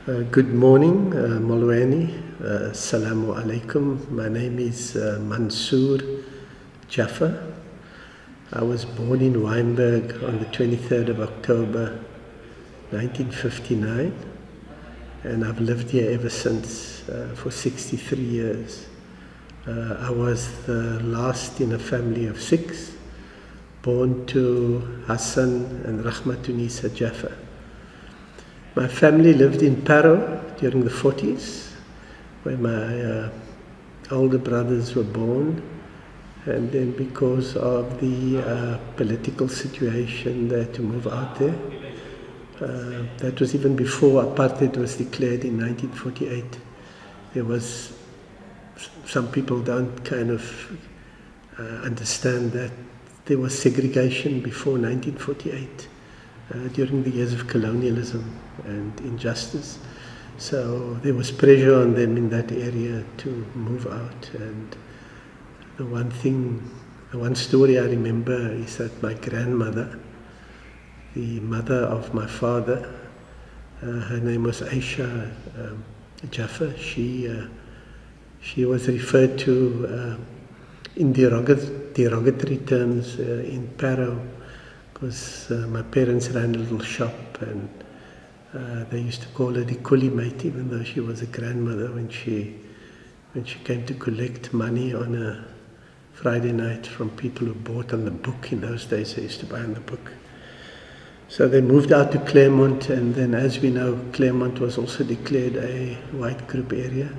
Good morning, Molweni. Assalamu alaikum. My name is Mansoor Jaffer. I was born in Wynberg on the 23rd of October 1959, and I've lived here ever since for 63 years. I was the last in a family of 6, born to Hassan and Rahmatunisa Jaffer. My family lived in Paro during the 40s, where my older brothers were born, and then because of the political situation they had to move out there. That was even before apartheid was declared in 1948. There was, some people don't kind of understand that there was segregation before 1948. During the years of colonialism and injustice. So there was pressure on them in that area to move out. And the one story I remember is that my grandmother, the mother of my father, her name was Aisha Jaffer, she was referred to in derogatory terms in Paro, because my parents ran a little shop, and they used to call her the coolie mate, even though she was a grandmother when she came to collect money on a Friday night from people who bought on the book. In those days they used to buy on the book. So they moved out to Claremont, and then, as we know, Claremont was also declared a white group area,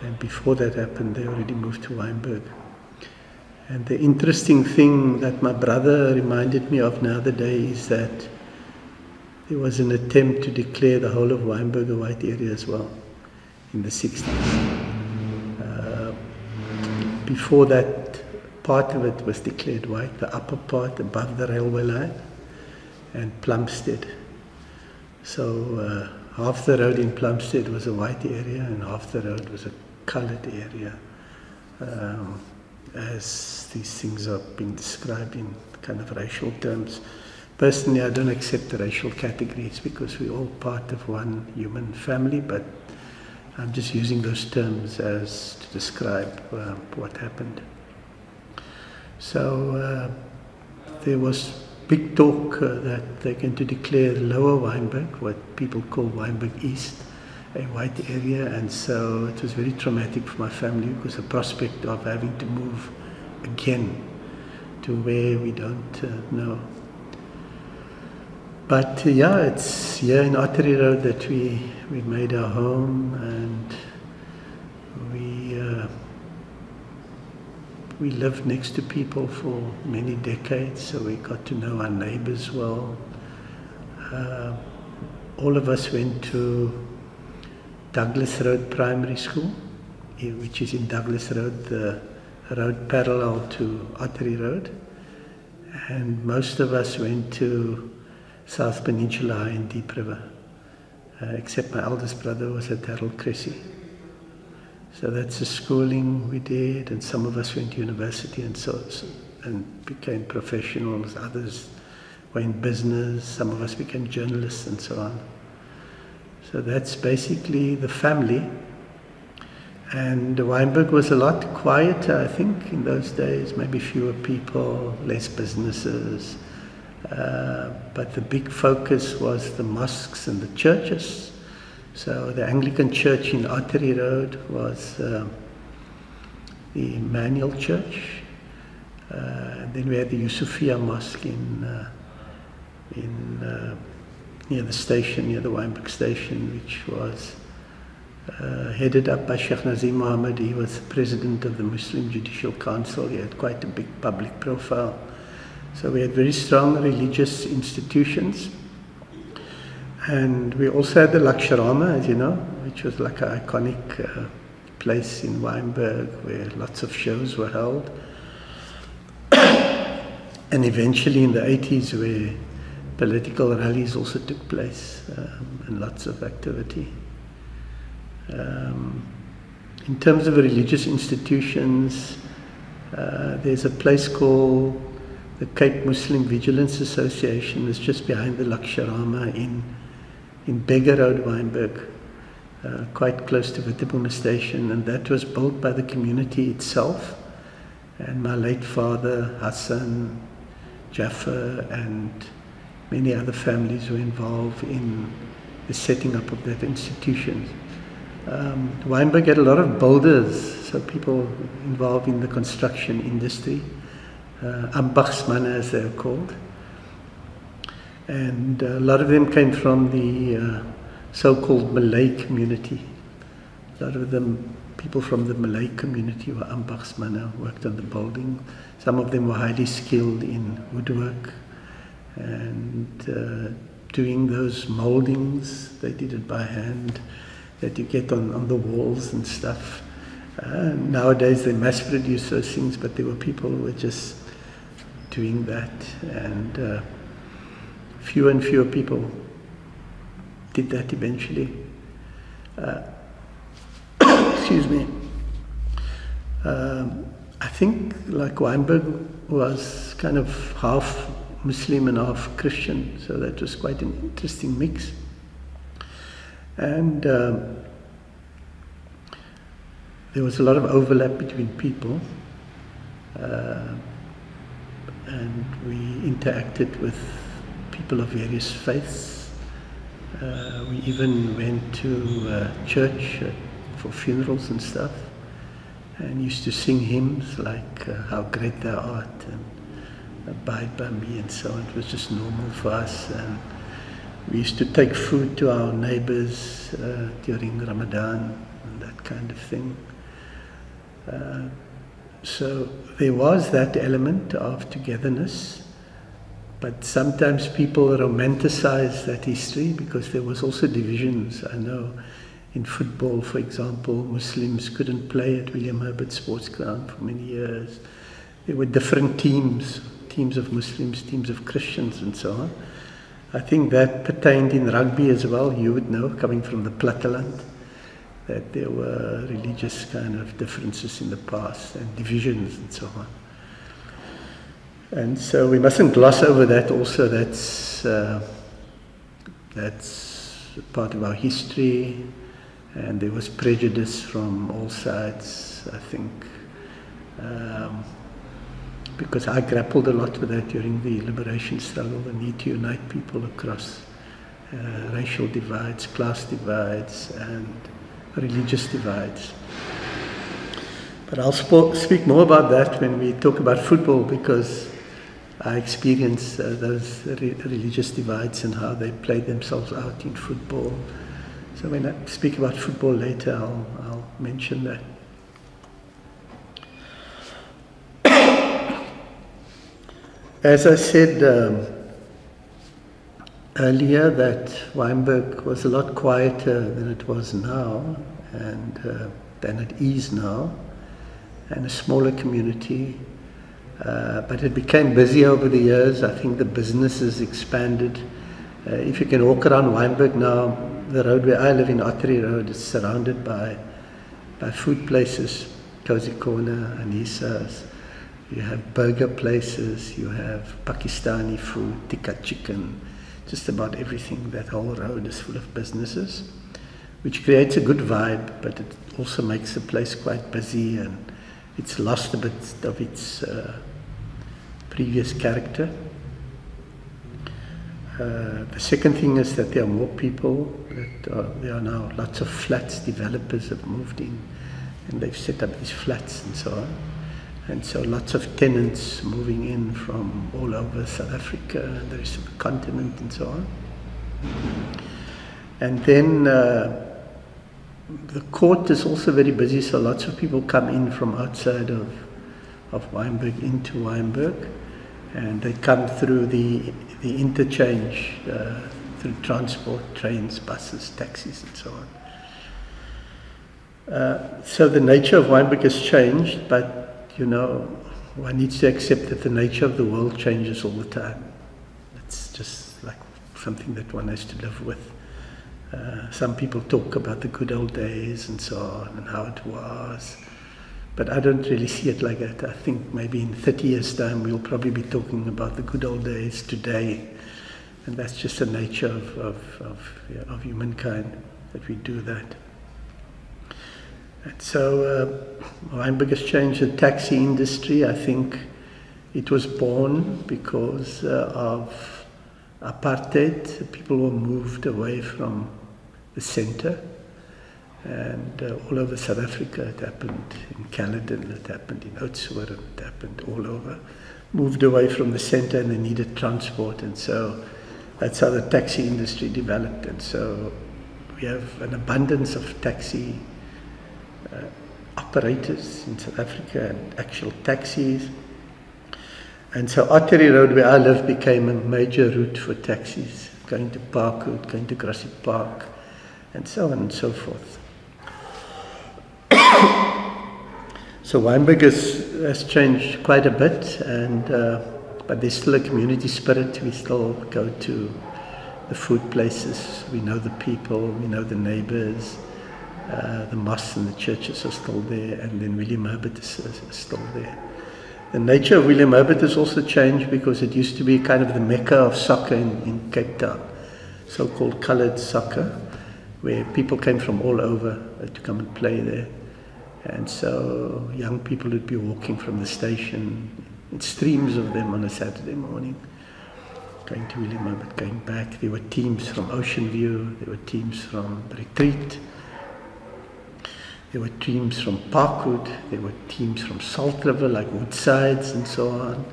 and before that happened they already moved to Wynberg. And the interesting thing that my brother reminded me of the other day is that there was an attempt to declare the whole of Wynberg a white area as well in the 60s. Before that, part of it was declared white, the upper part above the railway line and Plumstead. So half the road in Plumstead was a white area and half the road was a coloured area. As these things are being described in kind of racial terms. Personally, I don't accept the racial categories because we're all part of one human family, but I'm just using those terms as to describe what happened. So there was big talk that they're going to declare Lower Wynberg, what people call Wynberg East, a white area, and so it was very traumatic for my family because the prospect of having to move again to where we don't know. But yeah, it's here in Ottery Road that we made our home, and we lived next to people for many decades, so we got to know our neighbors well. All of us went to Douglas Road Primary School, which is in Douglas Road, the road parallel to Ottery Road. And most of us went to South Peninsula High in Deep River, except my eldest brother was at Harold Cressy. So that's the schooling we did, and some of us went to university and became professionals, others were in business, some of us became journalists and so on. So that's basically the family. And Wynberg was a lot quieter, I think, in those days, maybe fewer people, less businesses. But the big focus was the mosques and the churches. So the Anglican church in Ottery Road was the Emmanuel Church. And then we had the Yusufia Mosque near the station, near the Wynberg station, which was headed up by Sheikh Nazim Mohammed. He was the president of the Muslim Judicial Council. He had quite a big public profile. So we had very strong religious institutions. And we also had the Laksharama, as you know, which was like an iconic place in Wynberg where lots of shows were held. And eventually in the 80s where political rallies also took place and lots of activity. In terms of religious institutions, there's a place called the Cape Muslim Vigilance Association. It's just behind the Laksharama in Beggar Road, Wynberg, quite close to Witterboomer Station, and that was built by the community itself. And my late father, Hassan, Jaffer, and many other families were involved in the setting up of that institution. Wynberg had a lot of builders, so people involved in the construction industry, ambachtsmannen as they were called. And a lot of them came from the so-called Malay community. A lot of them, people from the Malay community were ambachtsmannen, worked on the building. Some of them were highly skilled in woodwork and doing those moldings. They did it by hand that you get on the walls and stuff. Nowadays they mass produce those things, but there were people who were just doing that, and fewer and fewer people did that eventually. Excuse me. I think like Wynberg was kind of half Muslim and half Christian, so that was quite an interesting mix. And there was a lot of overlap between people, and we interacted with people of various faiths. We even went to church for funerals and stuff, and used to sing hymns like How Great Thou Art and Abide By Me and so on. It was just normal for us. And we used to take food to our neighbors during Ramadan and that kind of thing. So there was that element of togetherness, but sometimes people romanticize that history because there was also divisions. I know in football, for example, Muslims couldn't play at William Herbert Sports Ground for many years. There were different teams of Muslims, teams of Christians and so on. I think that pertained in rugby as well. You would know, coming from the platteland, that there were religious kind of differences in the past and divisions and so on. And so we mustn't gloss over that also. That's part of our history, and there was prejudice from all sides, I think. Because I grappled a lot with that during the liberation struggle, the need to unite people across racial divides, class divides, and religious divides. But I'll speak more about that when we talk about football, because I experienced those religious divides and how they played themselves out in football. So when I speak about football later, I'll mention that. As I said earlier, that Wynberg was a lot quieter than it was now, and than it is now, and a smaller community. But it became busy over the years. I think the businesses expanded. If you can walk around Wynberg now, the road where I live in Ottery Road is surrounded by food places, Cozy Corner, Anisa's. You have burger places, you have Pakistani food, tikka chicken, just about everything. That whole road is full of businesses, which creates a good vibe, but it also makes the place quite busy, and it's lost a bit of its previous character. The second thing is that there are more people. There are now lots of flats. Developers have moved in, and they've set up these flats and so on. And so lots of tenants moving in from all over South Africa and the rest of the continent and so on. And then the court is also very busy, so lots of people come in from outside of Wynberg into Wynberg, and they come through the interchange, through transport, trains, buses, taxis and so on. So the nature of Wynberg has changed, but you know, one needs to accept that the nature of the world changes all the time. It's just like something that one has to live with. Some people talk about the good old days and so on and how it was, but I don't really see it like that. I think maybe in 30 years' time we'll probably be talking about the good old days today, And that's just the nature of humankind, that we do that. And so Wynberg has changed the taxi industry. I think it was born because of apartheid. People were moved away from the center. And all over South Africa, it happened in Caledon, it happened in Oudtshoorn, it happened all over. Moved away from the center and they needed transport, and so that's how the taxi industry developed. And so we have an abundance of taxi operators in South Africa and actual taxis. And so Artery Road, where I live, became a major route for taxis, going to Parkwood, going to Grassy Park, and so on and so forth. So Wynberg has changed quite a bit, and but there's still a community spirit. We still go to the food places. We know the people, we know the neighbours. The mosques and the churches are still there, and then William Herbert is still there. The nature of William Herbert has also changed because it used to be kind of the mecca of soccer in Cape Town, so-called coloured soccer, where people came from all over to come and play there. And so young people would be walking from the station, in streams of them on a Saturday morning, going to William Herbert, going back. There were teams from Ocean View, there were teams from Retreat, there were teams from Parkwood, there were teams from Salt River like Woodsides and so on.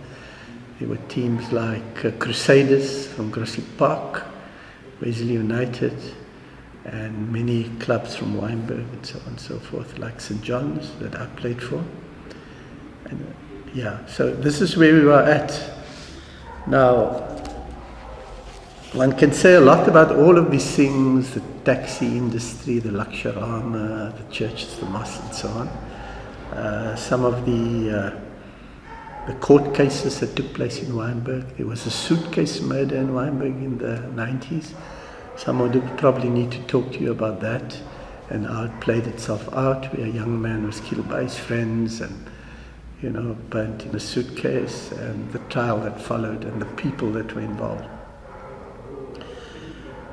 There were teams like Crusaders from Grassy Park, Wesley United, and many clubs from Wynberg and so on and so forth, like St. John's that I played for. And yeah, so this is where we were at. Now, one can say a lot about all of these things, the taxi industry, the Laksharama, the churches, the mosques and so on. Some of the court cases that took place in Wynberg. There was a suitcase murder in Wynberg in the 90s. Someone would probably need to talk to you about that and how it played itself out, where a young man was killed by his friends and, you know, burnt in a suitcase, and the trial that followed and the people that were involved.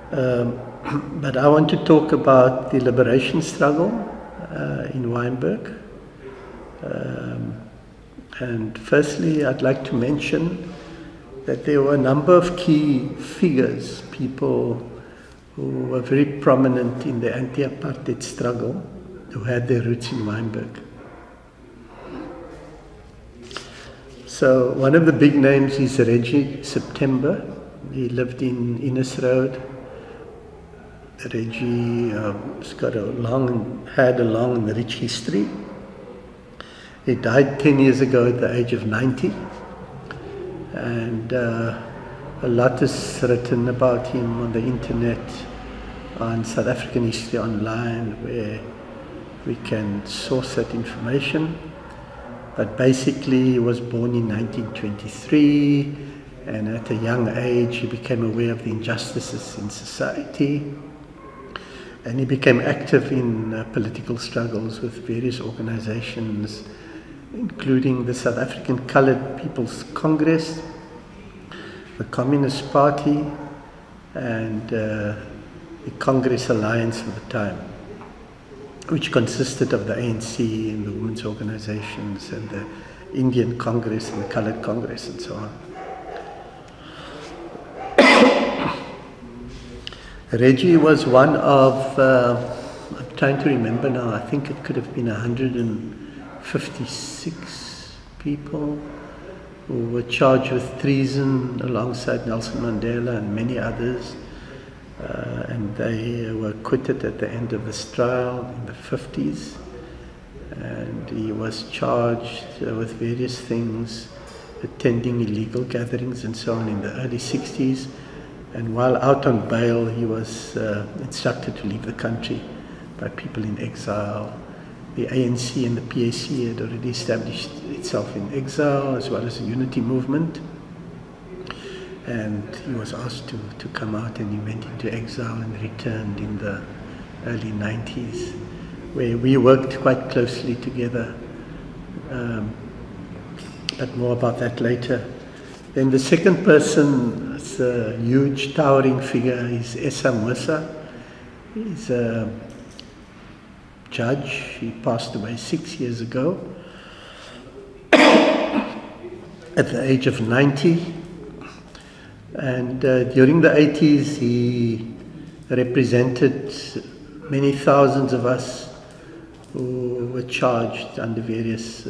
But I want to talk about the liberation struggle in Wynberg. And firstly, I'd like to mention that there were a number of key figures, people who were very prominent in the anti-apartheid struggle, who had their roots in Wynberg. So one of the big names is Reggie September. He lived in Innes Road. Reggie had a long and rich history. He died 10 years ago at the age of 90. And a lot is written about him on the internet, on South African History Online, where we can source that information. But basically, he was born in 1923, and at a young age, he became aware of the injustices in society. And he became active in political struggles with various organizations, including the South African Coloured People's Congress, the Communist Party, and the Congress Alliance for the time, which consisted of the ANC and the women's organizations and the Indian Congress and the Coloured Congress and so on. Reggie was one of, I'm trying to remember now, I think it could have been 156 people who were charged with treason alongside Nelson Mandela and many others. And they were acquitted at the end of this trial in the 50s. And he was charged with various things, attending illegal gatherings and so on in the early 60s. And while out on bail, he was instructed to leave the country by people in exile. The ANC and the PAC had already established itself in exile, as well as the unity movement. And he was asked to come out, and he went into exile and returned in the early 90s, where we worked quite closely together. But more about that later. Then the second person is a huge towering figure is Esa Musa. He's a judge. He passed away 6 years ago at the age of 90. And during the 80s he represented many thousands of us who were charged under various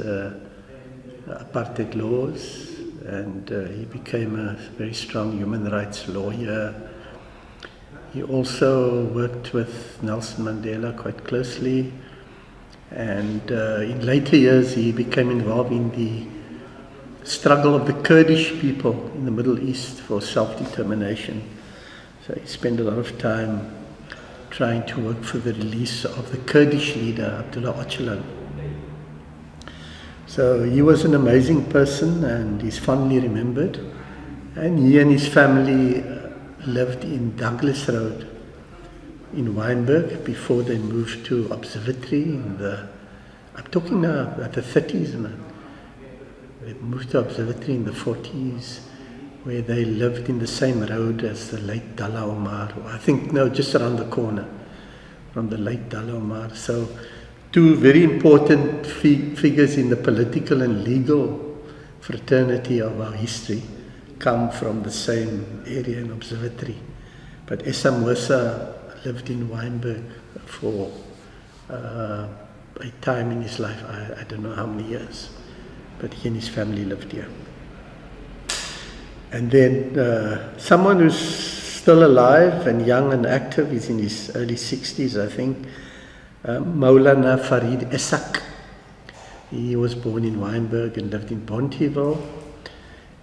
apartheid laws. And he became a very strong human rights lawyer. He also worked with Nelson Mandela quite closely, and in later years he became involved in the struggle of the Kurdish people in the Middle East for self-determination. So he spent a lot of time trying to work for the release of the Kurdish leader, Abdullah Öcalan. So he was an amazing person and he's fondly remembered. And he and his family lived in Douglas Road in Wynberg before they moved to Observatory in the, I'm talking now about the 30s. They moved to Observatory in the 40s, where they lived in the same road as the late Dalla Omar. I think, no, just around the corner from the late Dalla Omar. So two very important figures in the political and legal fraternity of our history come from the same area in Observatory. But Esa Musa lived in Wynberg for a time in his life, I don't know how many years, but he and his family lived here. And then someone who's still alive and young and active, he's in his early 60s, I think, Maulana Farid Esak. He was born in Wynberg and lived in Bonteheuwel.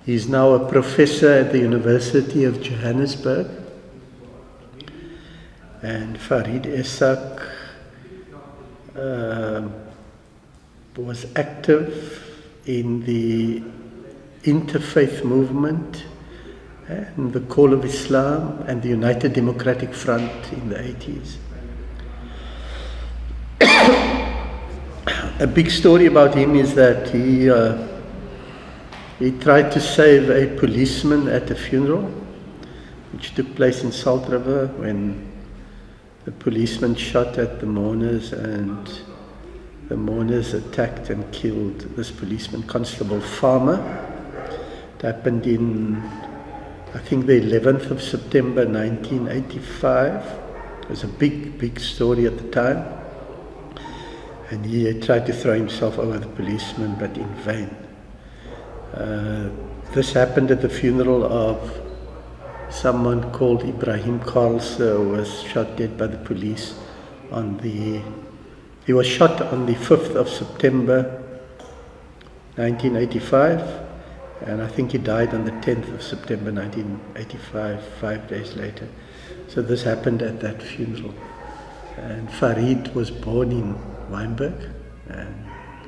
He's now a professor at the University of Johannesburg. And Farid Esak was active in the interfaith movement and the Call of Islam and the United Democratic Front in the 80s. A big story about him is that he tried to save a policeman at a funeral which took place in Salt River when the policeman shot at the mourners and the mourners attacked and killed this policeman, Constable Farmer. It happened in, I think, the 11th of September 1985. It was a big story at the time. And he tried to throw himself over the policeman, but in vain. This happened at the funeral of someone called Ibrahim Karls, who was shot dead by the police on the... He was shot on the 5th of September 1985, and I think he died on the 10th of September 1985, 5 days later. So this happened at that funeral. And Farid was born in Wynberg and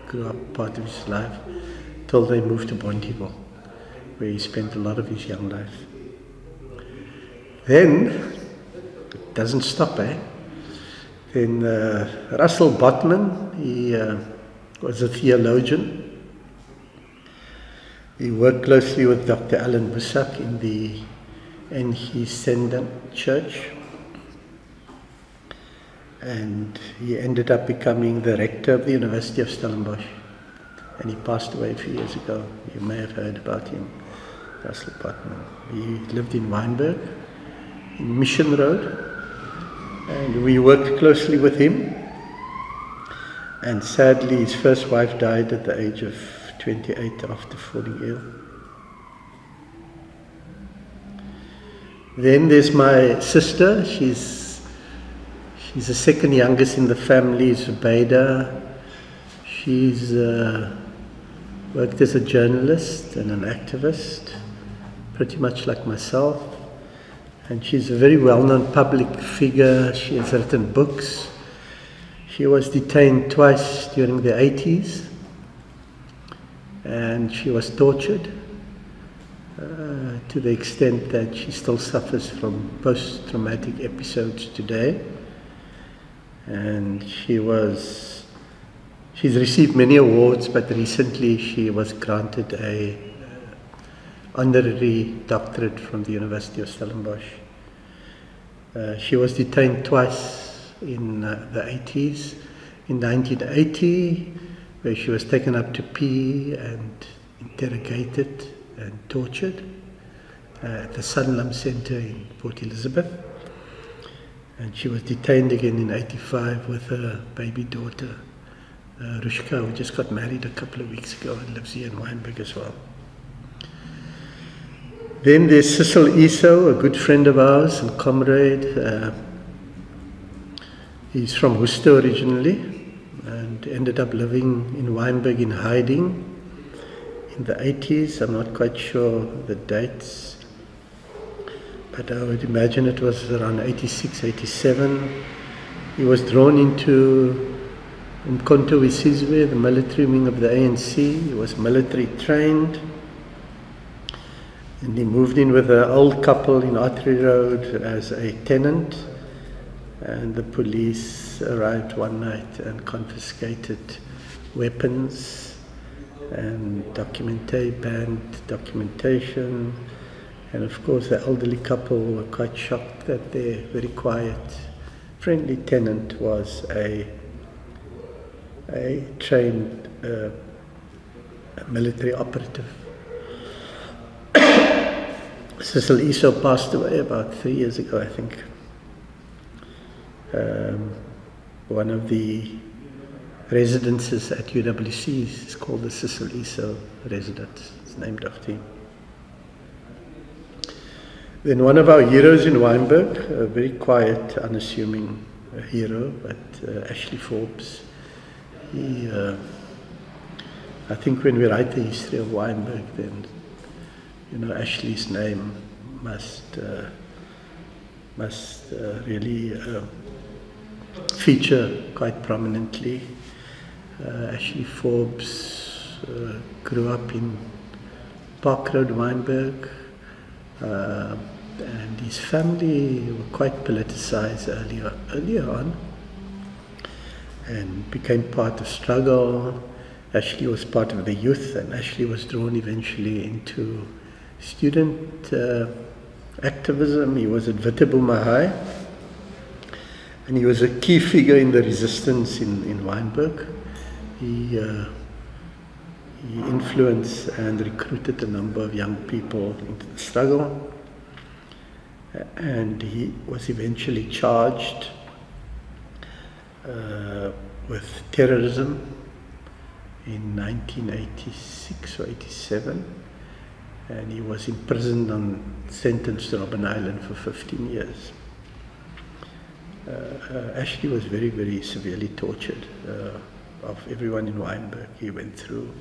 grew up part of his life till they moved to Bonteheuwel, where he spent a lot of his young life. Then, it doesn't stop, Then Russell Botman, he was a theologian. He worked closely with Dr. Alan Busak in the NG Sendam Church. And he ended up becoming the rector of the University of Stellenbosch. And he passed away a few years ago. You may have heard about him, Russell Botman. He lived in Wynberg, in Mission Road. And we worked closely with him. And sadly, his first wife died at the age of 28 after falling ill. Then there's my sister. She's the second youngest in the family, Zubaida. She's worked as a journalist and an activist, pretty much like myself. And she's a very well-known public figure. She has written books. She was detained twice during the 80s. And she was tortured to the extent that she still suffers from post-traumatic episodes today. And she's received many awards, but recently she was granted a honorary doctorate from the University of Stellenbosch. She was detained twice in the 80s. In 1980, where she was taken up to PE and interrogated and tortured at the Sanlam Centre in Port Elizabeth. And she was detained again in 85 with her baby daughter, Rushka, who just got married a couple of weeks ago and lives here in Wynberg as well. Then there's Cecil Eso, a good friend of ours and comrade. He's from Worcester originally and ended up living in Wynberg in hiding in the 80s. I'm not quite sure the dates, but I would imagine it was around 86, 87. He was drawn into Umkhonto we Sizwe, the military wing of the ANC. He was military trained. And he moved in with an old couple in Artery Road as a tenant. And the police arrived one night and confiscated weapons and banned documentation. And of course the elderly couple were quite shocked that their very quiet, friendly tenant was a trained military operative. Cecil Eso passed away about 3 years ago, I think. One of the residences at UWC is called the Cecil Eso residence. It's named after him. Then one of our heroes in Wynberg, a very quiet, unassuming hero, but Ashley Forbes. He, I think when we write the history of Wynberg, then Ashley's name must really feature quite prominently. Ashley Forbes grew up in Park Road, Wynberg, and his family were quite politicized earlier on and became part of struggle. Ashley was part of the youth, and Ashley was drawn eventually into student activism. He was at Witterboma High, and he was a key figure in the resistance in Wynberg. He influenced and recruited a number of young people into the struggle, and he was eventually charged with terrorism in 1986 or 87, and he was imprisoned and sentenced to Robben Island for 15 years. Ashley was very, very severely tortured. Of everyone in Wynberg, he went through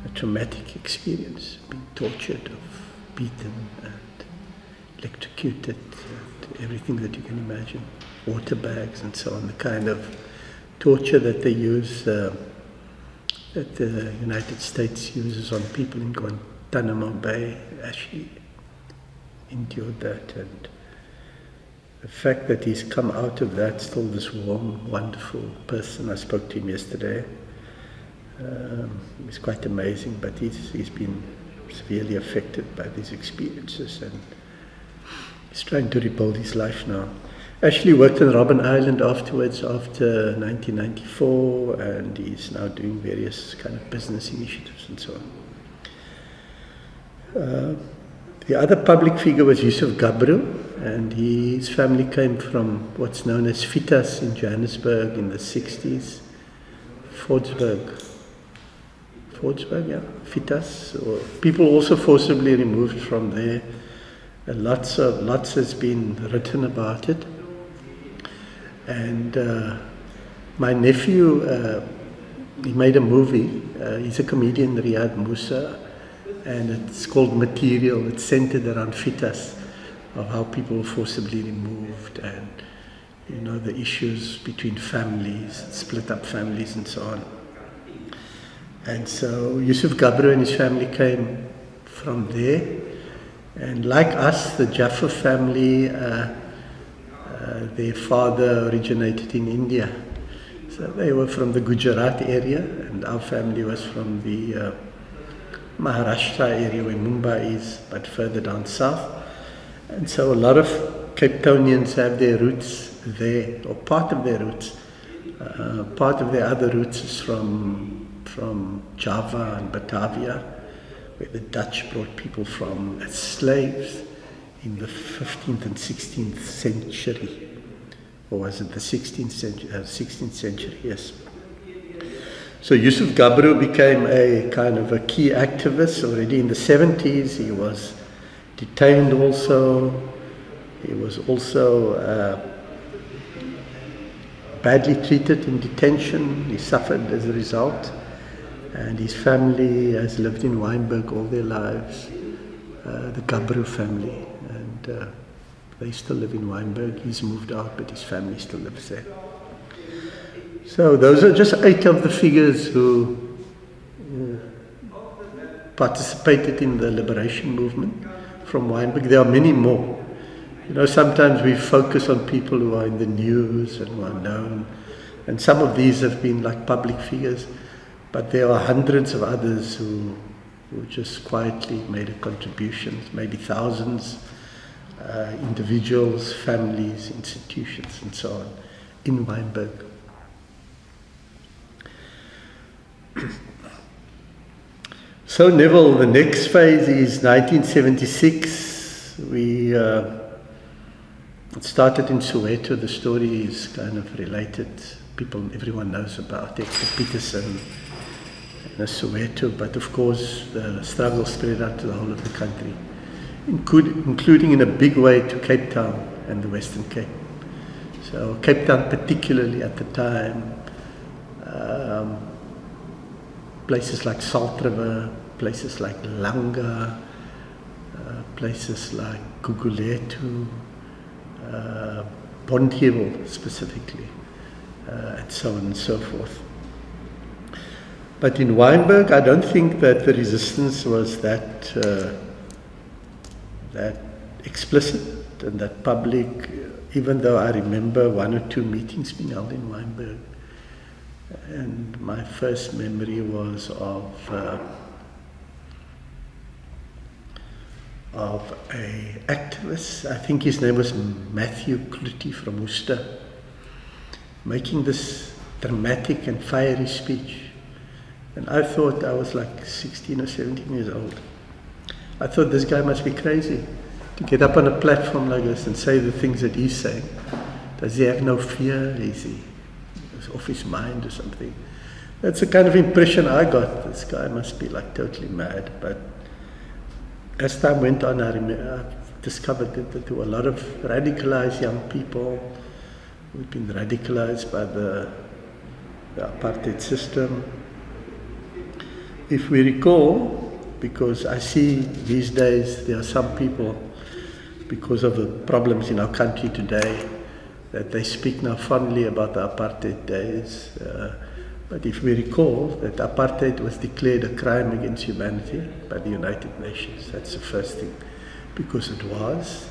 a traumatic experience, being tortured, beaten and electrocuted, and everything that you can imagine, water bags and so on, the kind of torture that they use, that the United States uses on people in Guantanamo Bay. Ashley endured that, and the fact that he's come out of that still this warm, wonderful person. I spoke to him yesterday. It's quite amazing, but he's been severely affected by these experiences, and he's trying to rebuild his life now. Ashley worked on Robben Island afterwards, after 1994, and he's now doing various kind of business initiatives and so on. The other public figure was Yusuf Gabru, and his family came from what's known as Fitas in Johannesburg in the 60s. Fordsburg, yeah, Fitas. Or people also forcibly removed from there. Lots has been written about it. And my nephew, he made a movie. He's a comedian, Riyad Musa, and it's called Material. It's centered around Fitas, of how people were forcibly removed, and the issues between families, split up families and so on. And so Yusuf Gabru and his family came from there, and like us, the Jaffer family, their father originated in India, so they were from the Gujarat area, and our family was from the Maharashtra area where Mumbai is, but further down south. And so a lot of Cape Townians have their roots there, or part of their roots. Part of their other roots is from Java and Batavia, where the Dutch brought people from as slaves in the 15th and 16th century. Or was it the 16th century? 16th century, yes. So Yusuf Gabru became a kind of a key activist already in the 70s. He was detained also. He was also badly treated in detention. He suffered as a result. And his family has lived in Wynberg all their lives, the Gabru family. And they still live in Wynberg. He's moved out, but his family still lives there. So those are just 8 of the figures who participated in the liberation movement from Wynberg. There are many more. You know, sometimes we focus on people who are in the news and who are known, and some of these have been like public figures, but there are hundreds of others who just quietly made a contribution, maybe thousands, individuals, families, institutions, and so on, in Wynberg. So Neville, the next phase is 1976. It started in Soweto. The story is kind of related. Everyone knows about Hector Peterson and Soweto, but of course the struggle spread out to the whole of the country, including in a big way to Cape Town and the Western Cape. So Cape Town particularly at the time, places like Salt River, places like Langa, places like Guguletu, Bondhill specifically, and so on and so forth. But in Wynberg, I don't think that the resistance was that explicit and that public, even though I remember 1 or 2 meetings being held in Wynberg. And my first memory was of a activist, I think his name was Matthew Kluti from Worcester, making this dramatic and fiery speech. And I thought, I was like 16 or 17 years old. I thought this guy must be crazy to get up on a platform like this and say the things that he's saying. Does he have no fear? Is he off his mind or something? That's the kind of impression I got. This guy must be like totally mad. But as time went on, I discovered that there were a lot of radicalized young people who'd been radicalized by the apartheid system. If we recall, because I see these days there are some people, because of the problems in our country today, that they speak now fondly about the apartheid days. But if we recall that apartheid was declared a crime against humanity by the United Nations, that's the first thing, because it was.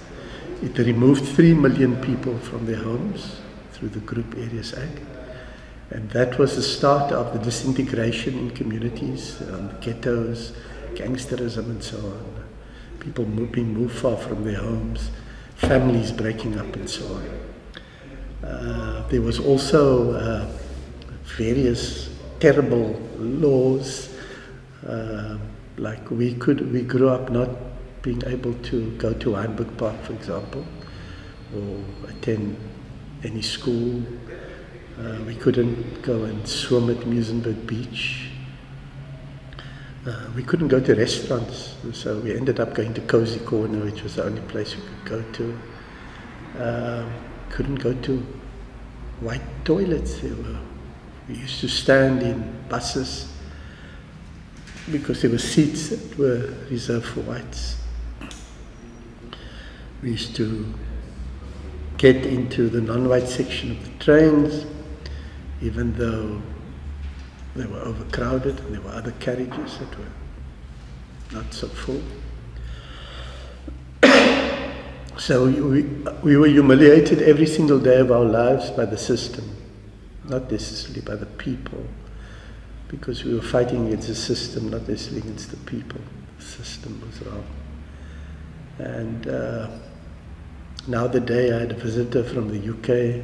It removed 3 million people from their homes through the Group Areas Act. And that was the start of the disintegration in communities, ghettos, gangsterism and so on. People being moved far from their homes, families breaking up and so on. There was also various terrible laws, like we grew up not being able to go to Wynberg Park, for example, or attend any school. We couldn't go and swim at Muizenberg Beach. We couldn't go to restaurants, so we ended up going to Cozy Corner, which was the only place we could go to. Couldn't go to white toilets. We used to stand in buses because there were seats that were reserved for whites. We used to get into the non-white section of the trains, even though they were overcrowded and there were other carriages that were not so full. So we were humiliated every single day of our lives by the system, not necessarily by the people, because we were fighting against the system, not necessarily against the people. The system was wrong. And now the day I had a visitor from the UK.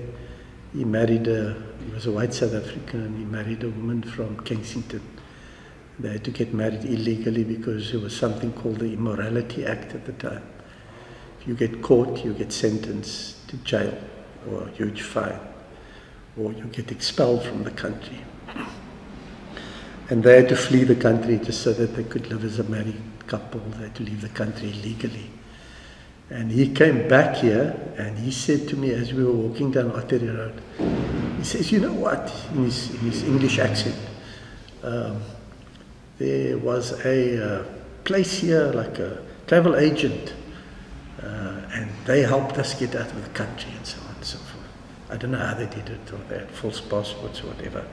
He was a white South African, and he married a woman from Kensington. They had to get married illegally because there was something called the Immorality Act at the time. If you get caught, you get sentenced to jail or a huge fine, or you get expelled from the country. And they had to flee the country just so that they could live as a married couple. They had to leave the country illegally. And he came back here, and he said to me as we were walking down Ottery Road, he says, you know what, in his English accent, there was a place here, like a travel agent, and they helped us get out of the country and so on and so forth. I don't know how they did it, or they had false passports or whatever.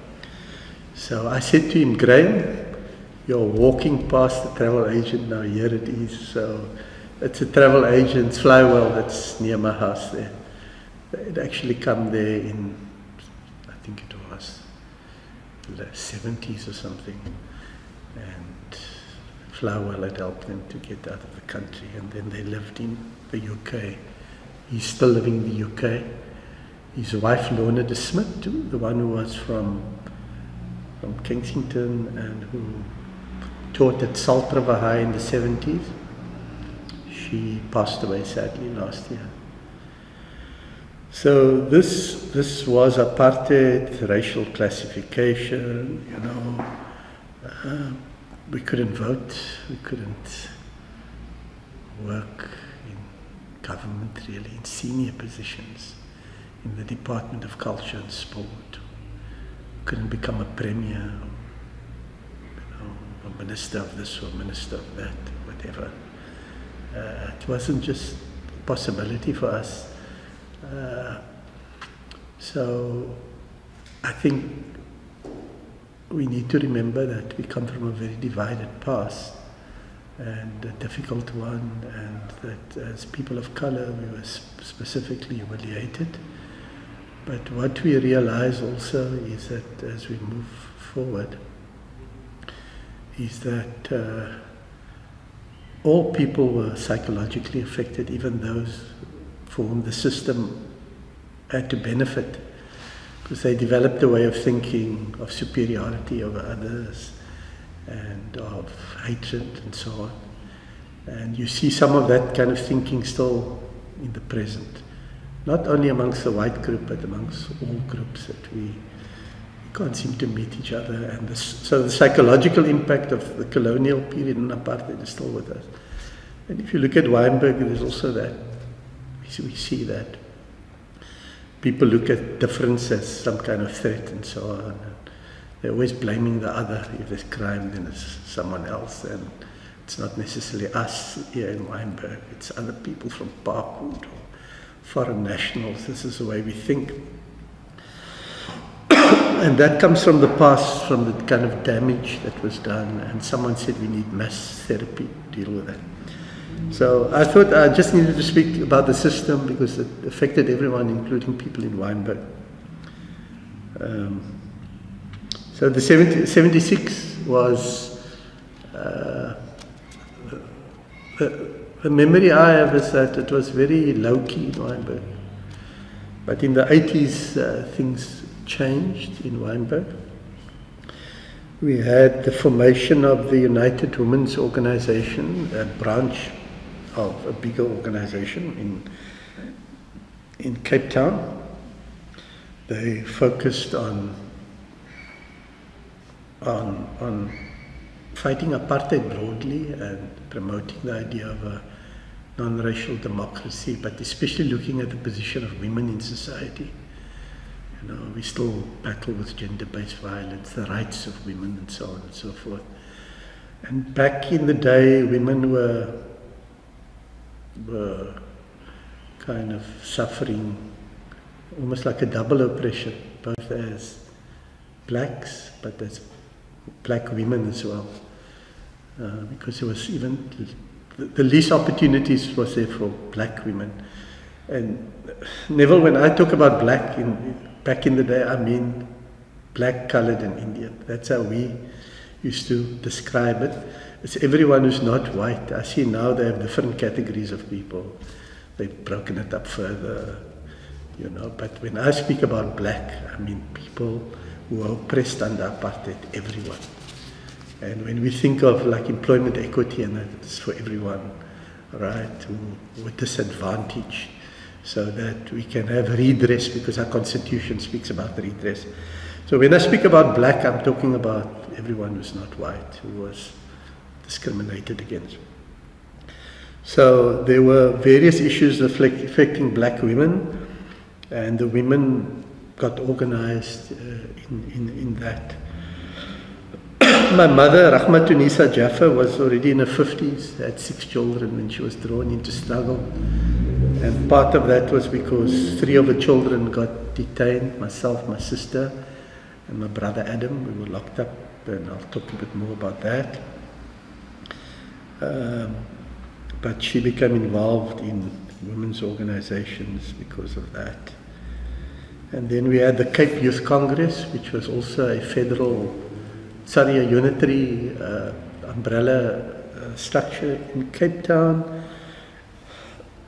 So I said to him, Graham, you're walking past the travel agent now, here it is. So it's a travel agent's flywheel that's near my house there. They'd actually come there in, I think it was the 70s or something. And Flywheel had helped them to get out of the country, and then they lived in the UK. He's still living in the UK. His wife, Lorna de Smith, too, the one who was from Kensington and who taught at Salt River High in the 70s. She passed away sadly last year. So this was apartheid, racial classification, you know. We couldn't vote, we couldn't work in government really, in senior positions, in the Department of Culture and Sport. Couldn't become a premier, you know, a minister of this or minister of that, whatever. It wasn't just a possibility for us. So I think we need to remember that we come from a very divided past and a difficult one, and that as people of color we were specifically humiliated. But what we realize also is that as we move forward, is that all people were psychologically affected, even those for whom the system had to benefit, because they developed a way of thinking of superiority over others and of hatred and so on. And you see some of that kind of thinking still in the present, not only amongst the white group, but amongst all groups, that we can't seem to meet each other. And so the psychological impact of the colonial period and apartheid is still with us. And if you look at Wynberg, there's also that. We see that. People look at difference as some kind of threat and so on. And they're always blaming the other. If there's crime, then it's someone else. And it's not necessarily us here in Wynberg. It's other people from Parkwood or foreign nationals. This is the way we think. And that comes from the past, from the kind of damage that was done. And someone said we need mass therapy to deal with that. So I thought I just needed to speak about the system because it affected everyone, including people in Wynberg. So the 76 was, the memory I have is that it was very low-key in Wynberg. But in the 80s, things changed in Wynberg. We had the formation of the United Women's Organization, a branch of a bigger organization in Cape Town. They focused on fighting apartheid broadly and promoting the idea of a non-racial democracy, but especially looking at the position of women in society. You know, we still battle with gender-based violence, the rights of women and so on and so forth. And back in the day, women were kind of suffering almost like a double oppression, both as blacks, but as black women as well. Because there was even the least opportunities was there for black women. And Neville, when I talk about black back in the day, I mean black, coloured and Indian. That's how we used to describe it. It's everyone who's not white. I see now they have different categories of people. They've broken it up further, you know. But when I speak about black, I mean people who are oppressed under apartheid, everyone. And when we think of like employment equity, and it's for everyone, right, who are disadvantaged, so that we can have redress, because our constitution speaks about redress. So when I speak about black, I'm talking about everyone who's not white, who was discriminated against. So there were various issues affecting black women, and the women got organized in that. My mother, Mansoor Jaffer, was already in her 50s, had 6 children when she was drawn into struggle. And part of that was because 3 of her children got detained, myself, my sister, and my brother Adam. We were locked up, and I'll talk a bit more about that. But she became involved in women's organizations because of that. And then we had the Cape Youth Congress, which was also a a unitary umbrella structure in Cape Town.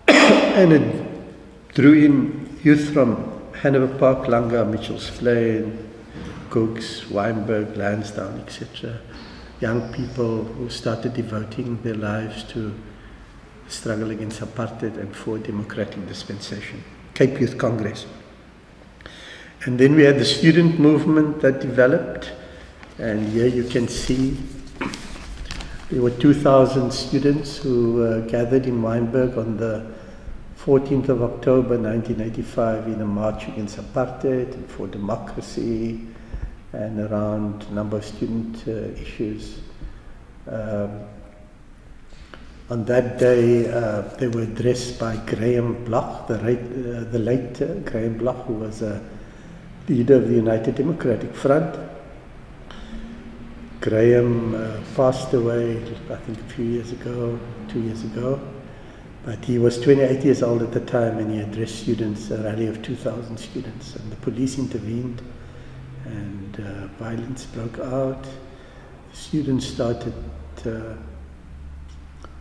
And it drew in youth from Hanover Park, Langa, Mitchell's Plain, Cooks, Wynberg, Lansdowne, etc. Young people who started devoting their lives to struggle against apartheid and for democratic dispensation. Cape Youth Congress. And then we had the student movement that developed. And here you can see there were 2,000 students who gathered in Wynberg on the 14th of October 1985 in a march against apartheid and for democracy, and around a number of student issues. On that day, they were addressed by Graham Bloch, the late Graham Bloch, who was a leader of the United Democratic Front. Graham passed away, I think a few years ago, 2 years ago. But he was 28 years old at the time, and he addressed students, a rally of 2,000 students. And the police intervened, and violence broke out. The students started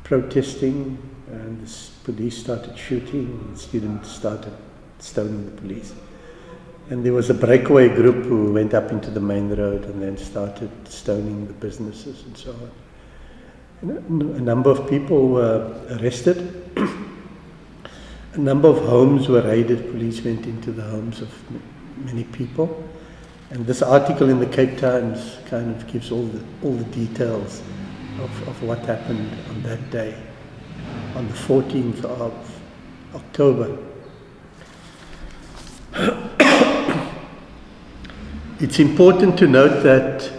protesting, and the police started shooting, and the students started stoning the police. And there was a breakaway group who went up into the main road and then started stoning the businesses and so on. A number of people were arrested. A number of homes were raided. Police went into the homes of many people. And this article in the Cape Times kind of gives all the details of what happened on that day, on the 14th of October. It's important to note that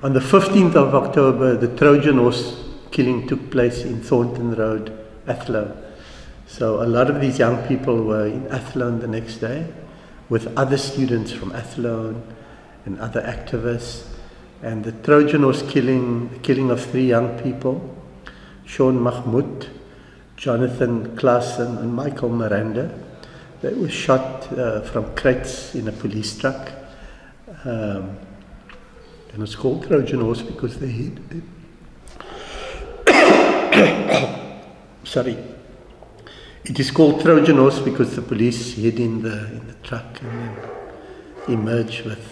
on the 15th of October, the Trojan horse killing took place in Thornton Road, Athlone. So a lot of these young people were in Athlone the next day with other students from Athlone and other activists. And the Trojan horse killing, the killing of 3 young people, Sean Mahmoud, Jonathan Klassen and Michael Miranda, they were shot from crates in a police truck. And it's called Trojan horse because they hid. Sorry. It is called Trojan horse because the police hid in the truck and then emerged with,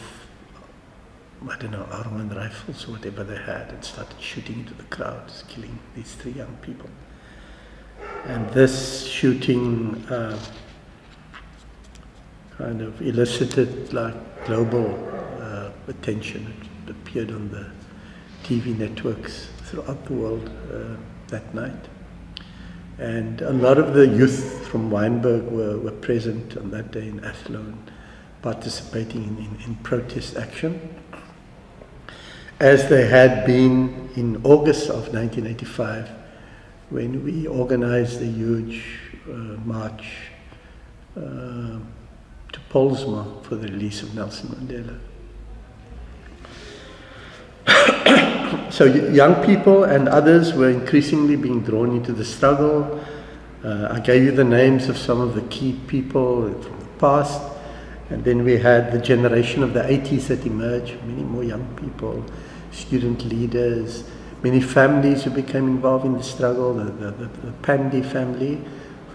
I don't know, Armand rifles or whatever they had, and started shooting into the crowds, killing these 3 young people. And this shooting kind of elicited like global attention. It appeared on the TV networks throughout the world that night. And a lot of the youth from Wynberg were present on that day in Athlone, participating in protest action, as they had been in August of 1985, when we organized a huge march to Polsma for the release of Nelson Mandela. So young people and others were increasingly being drawn into the struggle. I gave you the names of some of the key people from the past, And then we had the generation of the 80s that emerged, many more young people, student leaders, many families who became involved in the struggle, the Pandey family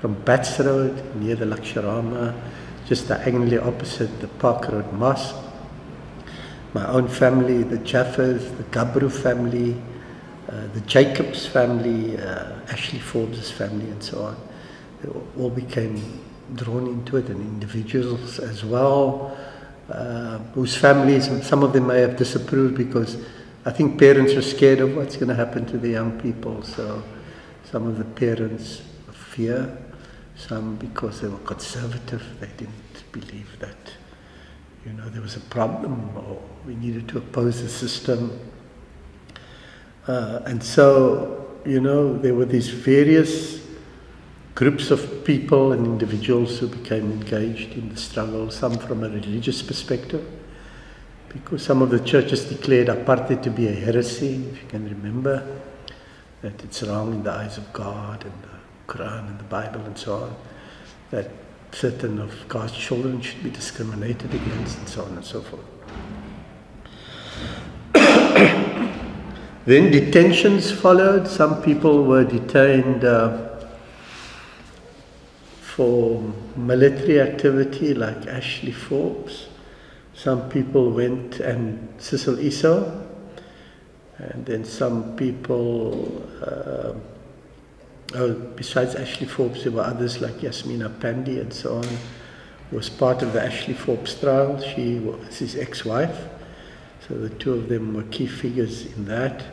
from Bats Road near the Laksharama, just diagonally opposite the Park Road Mosque. My own family, the Jaffers, the Gabru family, the Jacobs family, Ashley Forbes' family and so on. They all became drawn into it, and individuals as well, whose families, some of them may have disapproved because I think parents were scared of what's going to happen to the young people. So some of the parents fear, some because they were conservative, they didn't believe that, you know, there was a problem or we needed to oppose the system. And so, you know, there were these various groups of people and individuals who became engaged in the struggle, some from a religious perspective, because some of the churches declared apartheid to be a heresy, if you can remember, that it's wrong in the eyes of God and the Quran and the Bible and so on, that certain of God's children should be discriminated against and so on and so forth. Then detentions followed. Some people were detained for military activity like Ashley Forbes. Some people went, and Cecil Esau, and then some people, besides Ashley Forbes, there were others like Yasmina Pandey and so on, who was part of the Ashley Forbes trial. She was his ex-wife, so the two of them were key figures in that.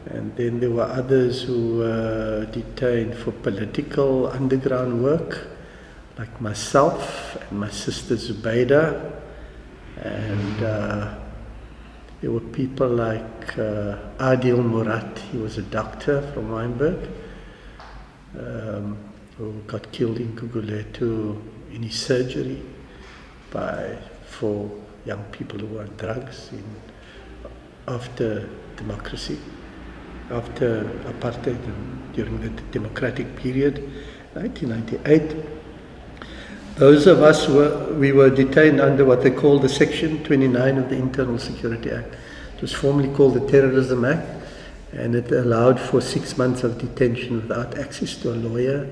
And then there were others who were detained for political underground work, like myself and my sister Zubaida. And there were people like Adil Murat, he was a doctor from Wynberg, who got killed in Guguletu in his surgery for young people who were on drugs after democracy. After apartheid and during the democratic period, 1998. Those of us we were detained under what they call the Section 29 of the Internal Security Act. It was formerly called the Terrorism Act, and it allowed for 6 months of detention without access to a lawyer,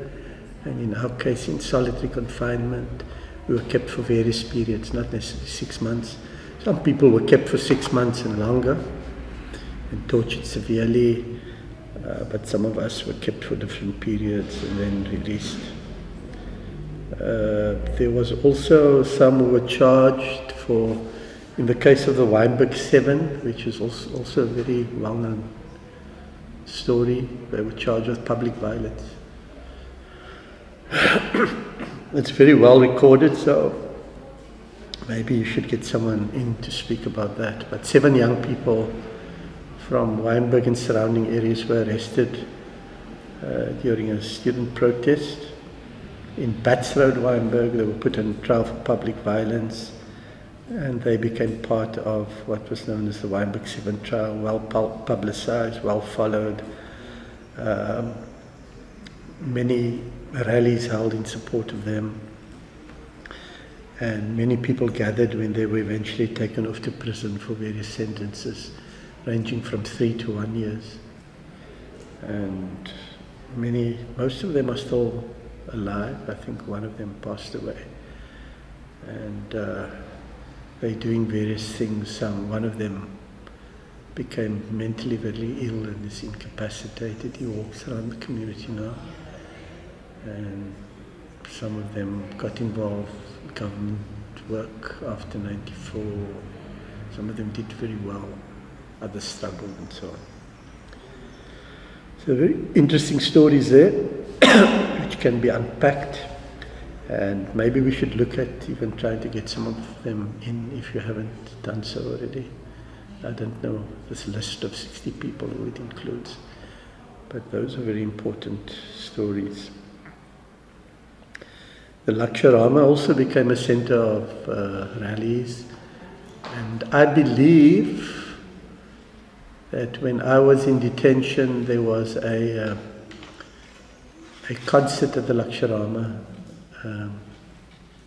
and in our case in solitary confinement. We were kept for various periods, not necessarily 6 months. Some people were kept for 6 months and longer and tortured severely, but some of us were kept for different periods and then released. There was also some who were charged for, in the case of the Wynberg 7, which is also a very well-known story, they were charged with public violence. It's very well recorded, so maybe you should get someone in to speak about that. But 7 young people from Wynberg and surrounding areas were arrested during a student protest. In Bats Road, Wynberg, they were put on trial for public violence, and they became part of what was known as the Wynberg 7 trial, well publicized, well followed. Many rallies held in support of them, and many people gathered when they were eventually taken off to prison for various sentences, ranging from 3 to 1 years. And most of them are still alive. I think one of them passed away. And they're doing various things. One of them became mentally very ill and is incapacitated. He walks around the community now. And some of them got involved in government work after '94. Some of them did very well. Others struggled and so on. So very interesting stories there, which can be unpacked, and maybe we should look at even trying to get some of them in if you haven't done so already. I don't know this list of 60 people who it includes, but those are very important stories. The Laksharama also became a center of rallies, and I believe that when I was in detention there was a concert at the Laksharama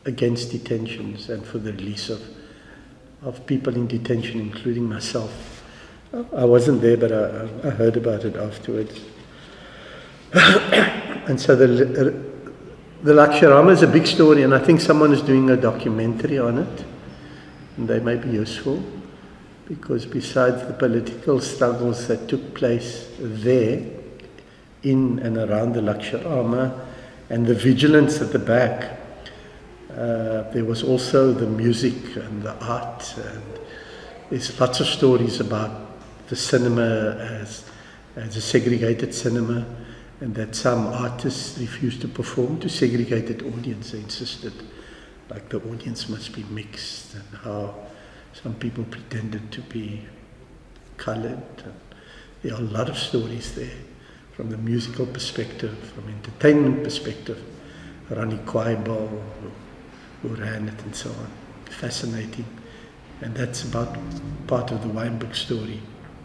against detentions and for the release of people in detention, including myself. I wasn't there, but I heard about it afterwards. And so the Lakshya is a big story, and I think someone is doing a documentary on it, and they may be useful, because besides the political struggles that took place there, in and around the Lakshya and the vigilance at the back, there was also the music and the art, and there's lots of stories about the cinema as a segregated cinema, and that some artists refused to perform to segregated audience. They insisted, like, the audience must be mixed, and how some people pretended to be colored. And there are a lot of stories there, from the musical perspective, from entertainment perspective. Ronnie Kwaibal, who ran it, and so on. Fascinating. And that's about part of the Wynberg story,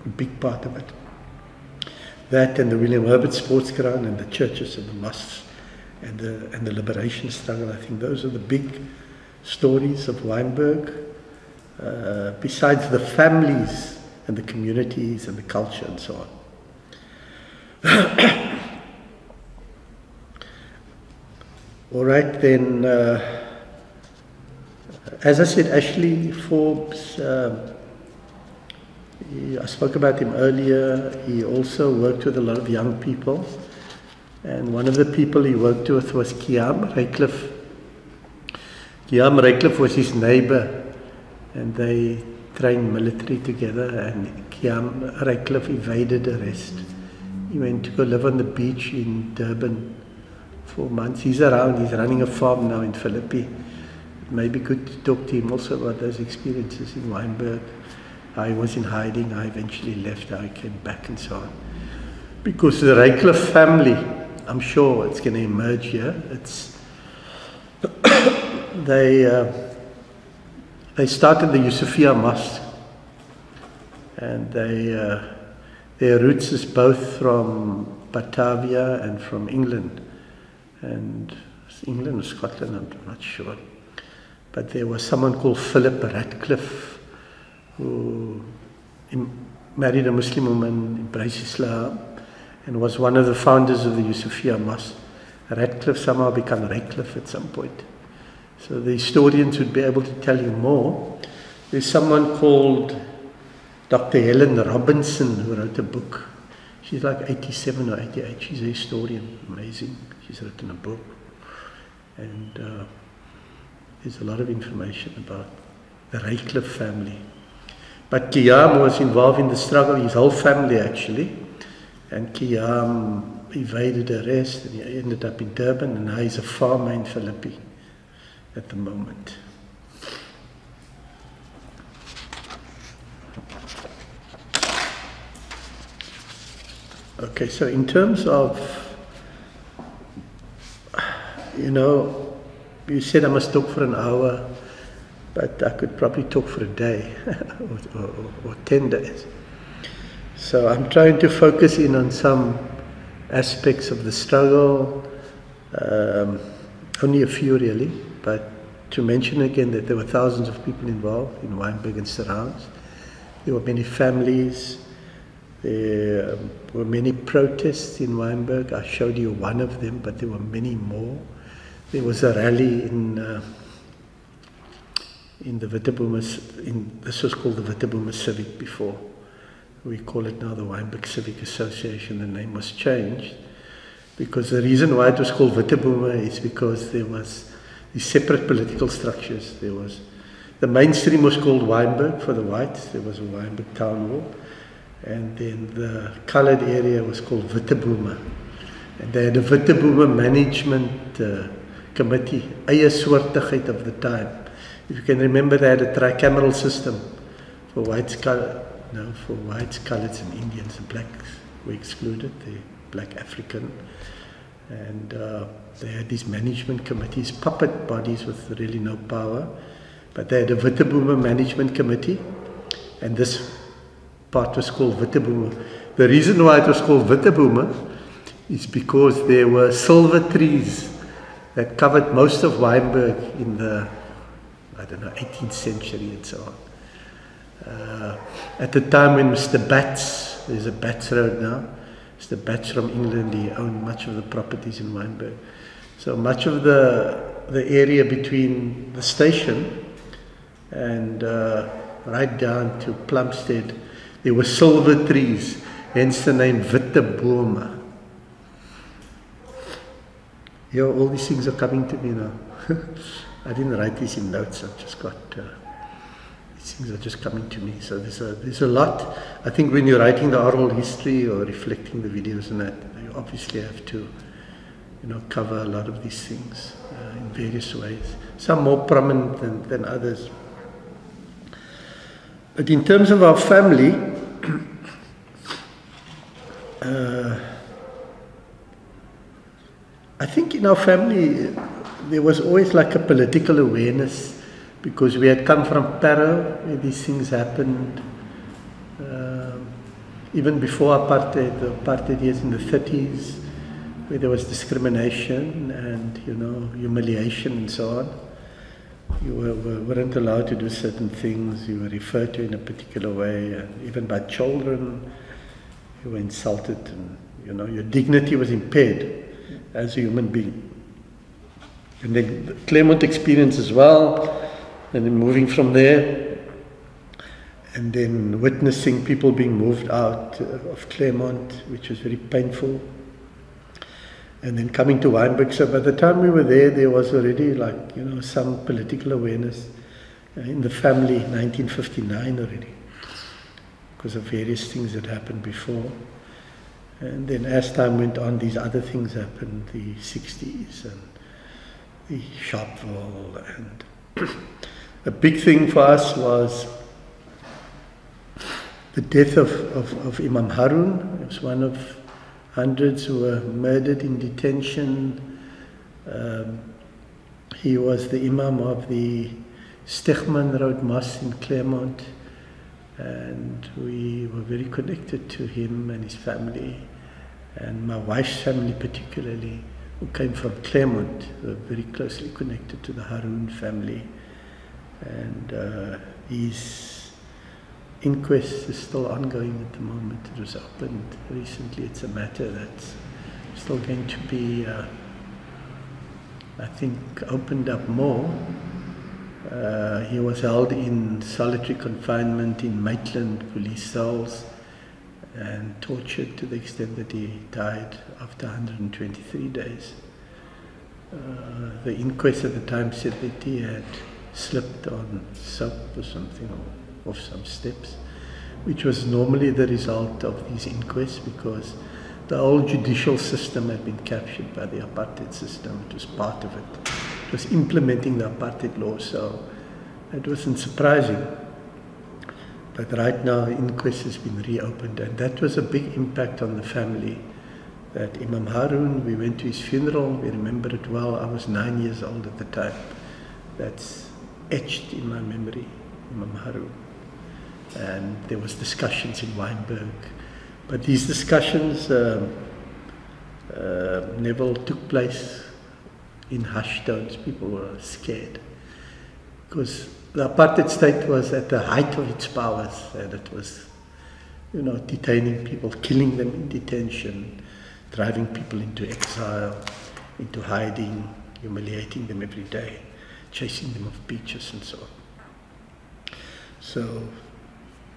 a big part of it. That and the William Herbert Sports Ground and the churches and the mosques and the liberation struggle. I think those are the big stories of Wynberg, besides the families and the communities and the culture and so on. All right, then, as I said, Ashley Forbes, I spoke about him earlier. He also worked with a lot of young people, and one of the people he worked with was Kiam Raycliffe. Kiam Raycliffe was his neighbor, and they trained military together, and Kiam Raycliffe evaded arrest. He went to go live on the beach in Durban for months. He's around, he's running a farm now in Philippi. It may be good to talk to him also about those experiences in Wynberg. I was in hiding, I eventually left, I came back and so on. Because the Raycliffe family, I'm sure it's going to emerge here. It's they started the Yusufia Mosque, and their roots is both from Batavia and from England. And England or Scotland, I'm not sure. But there was someone called Philip Radcliffe, who married a Muslim woman, embraced Islam, and was one of the founders of the Yusufia Mosque. Radcliffe somehow became Raycliffe at some point. So the historians would be able to tell you more. There's someone called Dr. Helen Robinson who wrote a book. She's like 87 or 88. She's a historian, amazing. She's written a book. And there's a lot of information about the Raycliffe family. But Kiam was involved in the struggle, his whole family actually. And Kiam evaded arrest, and he ended up in Durban, and now he's a farmer in Philippi at the moment. Okay, so in terms of, you said I must talk for an hour, but I could probably talk for a day or 10 days. So I'm trying to focus in on some aspects of the struggle, only a few really, but to mention again that there were thousands of people involved in Wynberg and surrounds. There were many families. There were many protests in Wynberg. I showed you one of them, but there were many more. There was a rally in the Witterboomer, this was called the Witterboomer Civic before. We call it now the Wynberg Civic Association. The name was changed because the reason why it was called Witterboomer is because there was these separate political structures. There was, the mainstream was called Wynberg for the whites. There was a Wynberg town hall. And then the colored area was called Witterboomer. And they had a Witterboomer management committee, eie soortigheid of the time. If you can remember, they had a tricameral system for whites, for whites, coloreds and Indians. And blacks were excluded, the black African. And they had these management committees, puppet bodies with really no power. But they had a Witterboomer management committee, and this part was called Witterboomer. The reason why it was called Witterboomer is because there were silver trees that covered most of Wynberg in the, I don't know, 18th century and so on. At the time when Mr. Batts, there's a Batts Road now, Mr. Batts from England, he owned much of the properties in Wynberg. So much of the area between the station and right down to Plumstead, there were silver trees, hence the name Witte Bome. Yeah, all these things are coming to me now. I didn't write these in notes, I've just got, these things are just coming to me. So there's a lot. I think when you're writing the oral history or reflecting the videos and that, you obviously have to, you know, cover a lot of these things in various ways. Some more prominent than others. But in terms of our family, I think in our family there was always like a political awareness, because we had come from Parow, where these things happened. Even before apartheid, the apartheid years in the 30s, where there was discrimination and, you know, humiliation and so on. You weren't allowed to do certain things, you were referred to in a particular way, and even by children, you were insulted, and, you know, your dignity was impaired as a human being. And then the Claremont experience as well, and then moving from there, and then witnessing people being moved out of Claremont, which was very painful. And then coming to Wynberg. So by the time we were there was already, like, you know, some political awareness in the family, 1959 already, because of various things that happened before. And then as time went on, these other things happened, the 60s and the Sharpeville. And a big thing for us was the death of Imam Harun. He was one of hundreds who were murdered in detention. He was the Imam of the Stegman Road Mosque in Claremont, and we were very connected to him and his family, and my wife's family particularly, who came from Claremont, were very closely connected to the Harun family. And his inquest is still ongoing at the moment. It was opened recently. It's a matter that's still going to be, I think, opened up more. He was held in solitary confinement in Maitland police cells and tortured to the extent that he died after 123 days. The inquest at the time said that he had slipped on soap or something, or off some steps, which was normally the result of these inquests, because the whole judicial system had been captured by the apartheid system. It was part of it. It was implementing the apartheid law, so it wasn't surprising. But right now the inquest has been reopened, and that was a big impact on the family. That Imam Harun, we went to his funeral, we remember it well. I was 9 years old at the time. That's etched in my memory, Imam Harun. And there was discussions in Wynberg, but these discussions never took place in hushed tones. People were scared because the apartheid state was at the height of its powers, and it was, you know, detaining people, killing them in detention, driving people into exile, into hiding, humiliating them every day, chasing them off beaches and so on. So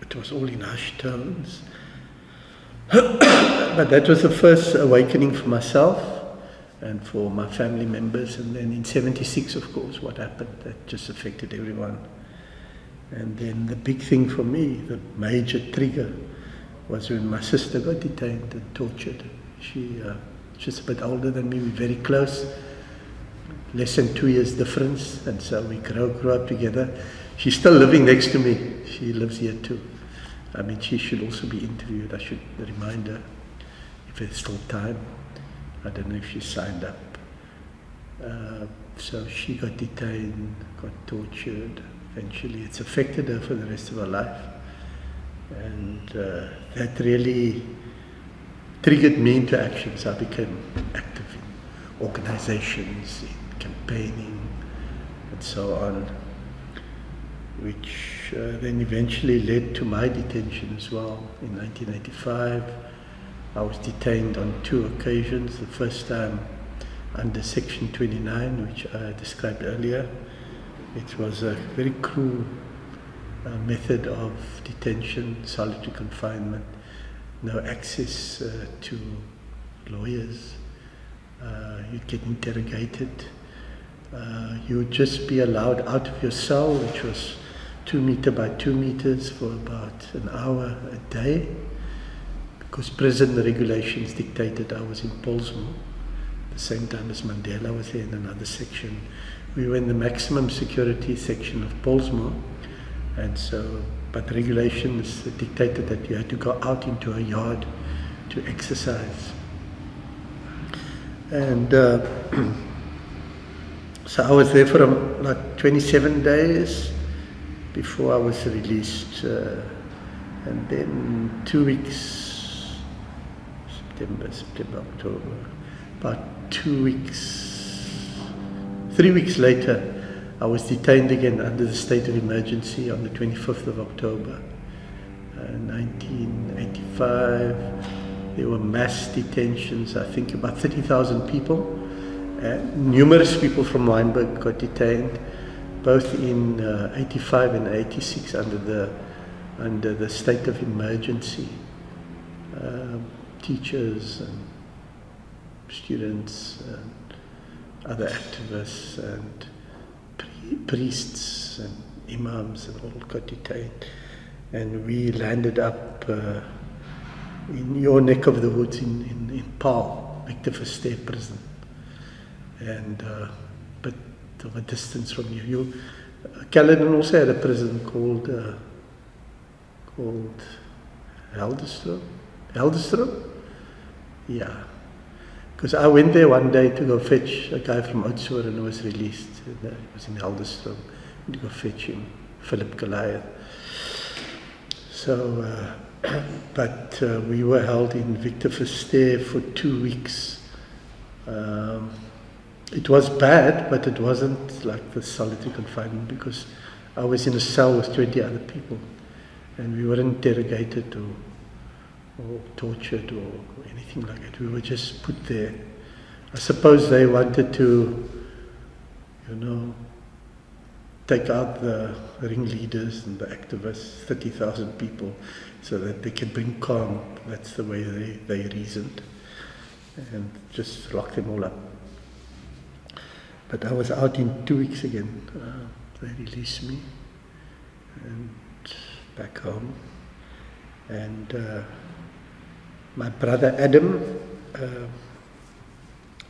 it was all in hushed tones. But that was the first awakening for myself and for my family members. And then in '76, of course, what happened, that just affected everyone. And then the big thing for me, the major trigger, was when my sister got detained and tortured. She's a bit older than me, we're very close, less than 2 years difference, and so we grew up together. She's still living next to me. She lives here too. I mean, she should also be interviewed. I should remind her if there's still time. I don't know if she signed up. So she got detained, got tortured. Eventually, it's affected her for the rest of her life. And that really triggered me into action. So I became active in organizations, in campaigning and so on, which then eventually led to my detention as well. In 1985, I was detained on 2 occasions. The first time under Section 29, which I described earlier. It was a very cruel method of detention, solitary confinement, no access to lawyers. You'd get interrogated. You would just be allowed out of your cell, which was 2 meter by 2 meters, for about an hour a day, because prison regulations dictated I was in Pollsmoor. At the same time as Mandela was there in another section. We were in the maximum security section of Pollsmoor, and so, but regulations dictated that you had to go out into a yard to exercise. And so I was there for like 27 days before I was released, and then 2 weeks, September, October, about 2 weeks, 3 weeks later, I was detained again under the state of emergency on the 25th of October, 1985. There were mass detentions, I think about 30,000 people. Numerous people from Wynberg got detained, both in 85 and 86 under the state of emergency. Teachers and students and other activists and priests and imams and all got detained. And we landed up in your neck of the woods in Paarl, Victor Verster prison. And but of a distance from you. Caledon also had a prison called Helderstrom. Yeah. Because I went there one day to go fetch a guy from Oudtshoorn and was released. And, he was in Helderstrom. To go fetch him, Philip Goliath. So, but we were held in Victor Verster for 2 weeks. It was bad, but it wasn't like the solitary confinement, because I was in a cell with 20 other people, and we weren't interrogated or tortured or anything like that. We were just put there. I suppose they wanted to, take out the ringleaders and the activists, 30,000 people, so that they could bring calm. That's the way they reasoned, and just lock them all up. But I was out in 2 weeks again. They released me and back home. And my brother Adam,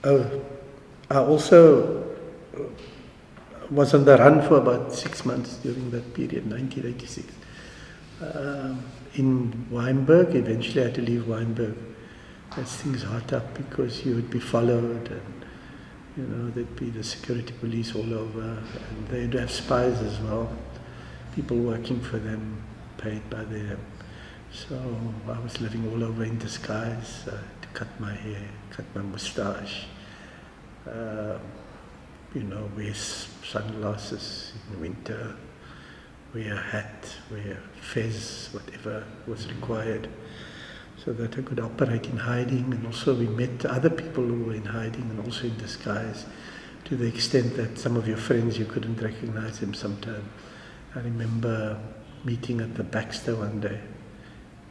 I also was on the run for about 6 months during that period, 1986. In Wynberg, eventually I had to leave Wynberg as things hot up, because you would be followed, and there'd be the security police all over, and they'd have spies as well, people working for them, paid by them. So I was living all over in disguise. I had to cut my hair, cut my moustache, wear sunglasses in winter, wear a hat, wear fez, whatever was required, so that I could operate in hiding. And also we met other people who were in hiding and also in disguise, to the extent that some of your friends, you couldn't recognize them sometimes. I remember meeting at the Baxter one day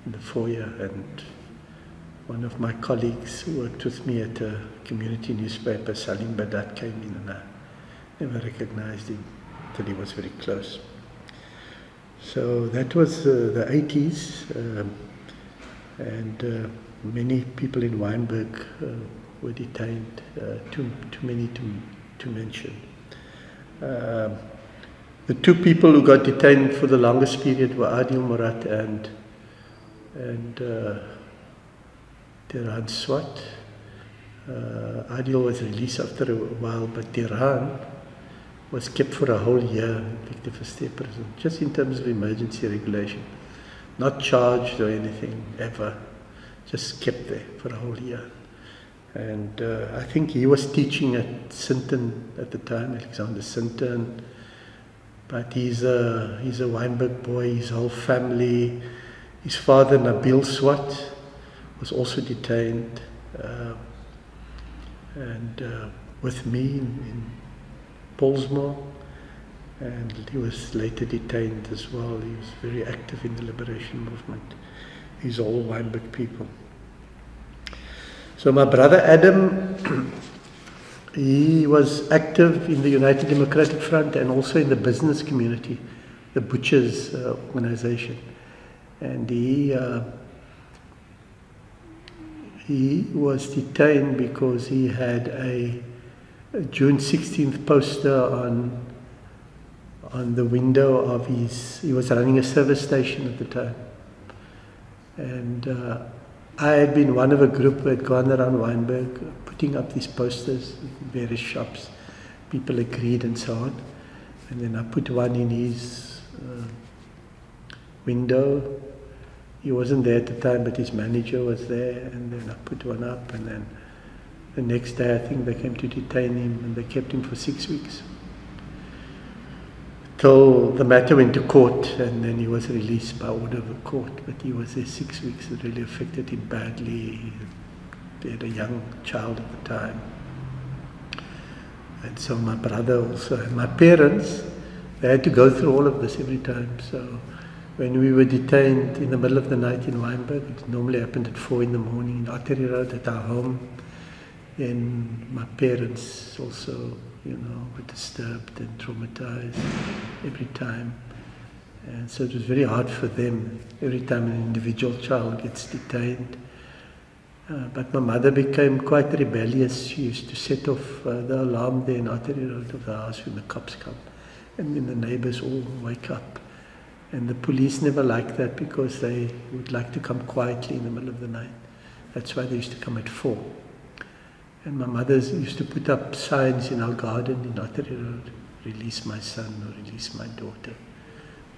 in the foyer, and one of my colleagues who worked with me at a community newspaper, Salim Badat, came in, and I never recognized him till he was very close. So that was the 80s. And many people in Wynberg were detained, too many to mention. The 2 people who got detained for the longest period were Adil Murat and Tirhan Swat. Adil was released after a while, but Tirhan was kept for a whole year in Victor Verster prison, just in terms of emergency regulation. Not charged or anything, ever. Just kept there for a whole year. And I think he was teaching at Sinton at the time, Alexander Sinton. But he's a Wynberg boy, his whole family. His father, Nabil Swat, was also detained. With me in Pollsmoor. And he was later detained as well. He was very active in the liberation movement. He's all Wynberg people. So my brother Adam, he was active in the United Democratic Front and also in the business community, the Butchers organization. And he was detained because he had a June 16th poster on the window of he was running a service station at the time. And I had been one of a group who had gone around Wynberg putting up these posters in various shops. People agreed and so on. And then I put one in his window. He wasn't there at the time, but his manager was there. And then I put one up, and then the next day I think they came to detain him, and they kept him for 6 weeks. Till the matter went to court, and then he was released by order of the court. But he was there 6 weeks. It really affected him badly. He had a young child at the time. And so my brother also, and my parents, they had to go through all of this every time. So when we were detained in the middle of the night in Wynberg, it normally happened at 4 in the morning in Artery Road at our home. Then my parents also, were disturbed and traumatized every time. And so it was very hard for them every time an individual child gets detained. But my mother became quite rebellious. She used to set off the alarm there in Artery Road of the house when the cops come. And then the neighbors all wake up. And the police never liked that because they would like to come quietly in the middle of the night. That's why they used to come at 4. And my mother used to put up signs in our garden in Artery Road, release my son or release my daughter.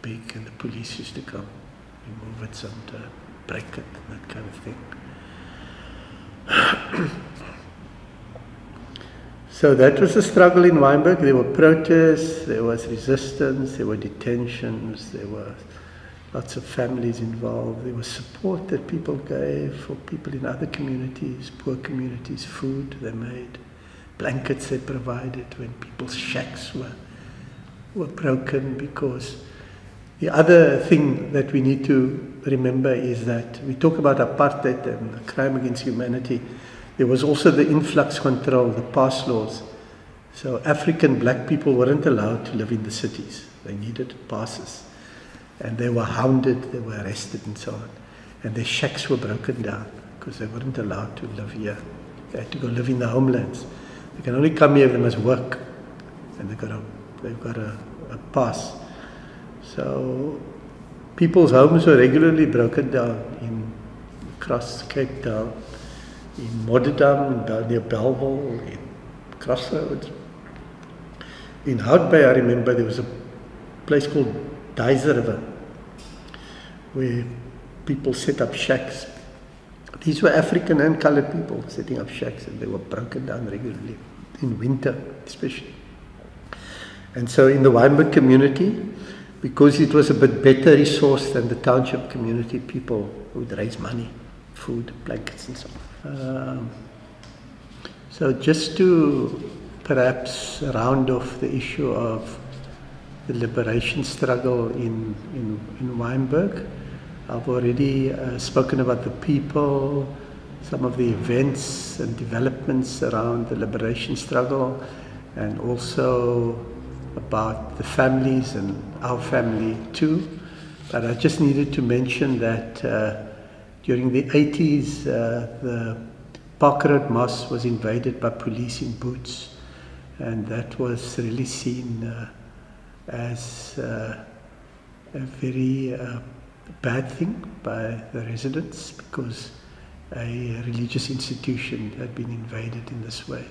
Big, and the police used to come, remove it sometime, break it, that kind of thing. So that was the struggle in Wynberg. There were protests, there was resistance, there were detentions, there were lots of families involved. There was support that people gave for people in other communities, poor communities, food they made, blankets they provided when people's shacks were broken. Because the other thing that we need to remember is that we talk about apartheid and the crime against humanity. There was also the influx control, the pass laws. So African black people weren't allowed to live in the cities. They needed passes. And they were hounded, they were arrested and so on. And their shacks were broken down because they weren't allowed to live here. They had to go live in the homelands. They can only come here if they must work. And they've got a pass. So people's homes were regularly broken down across Cape Town, in Modderdam, down near Belleville, in Crossroads. In Hout Bay, I remember there was a place called Dyser River, where people set up shacks. These were African and colored people setting up shacks, and they were broken down regularly, in winter especially. And so in the Wynberg community, because it was a bit better resourced than the township community, people would raise money, food, blankets and so on. So just to perhaps round off the issue of the liberation struggle in Wynberg, I've already spoken about the people, some of the events and developments around the liberation struggle, and also about the families and our family too. But I just needed to mention that during the 80s, the Park Road Mosque was invaded by police in boots, and that was really seen as a very bad thing by the residents, because a religious institution had been invaded in this way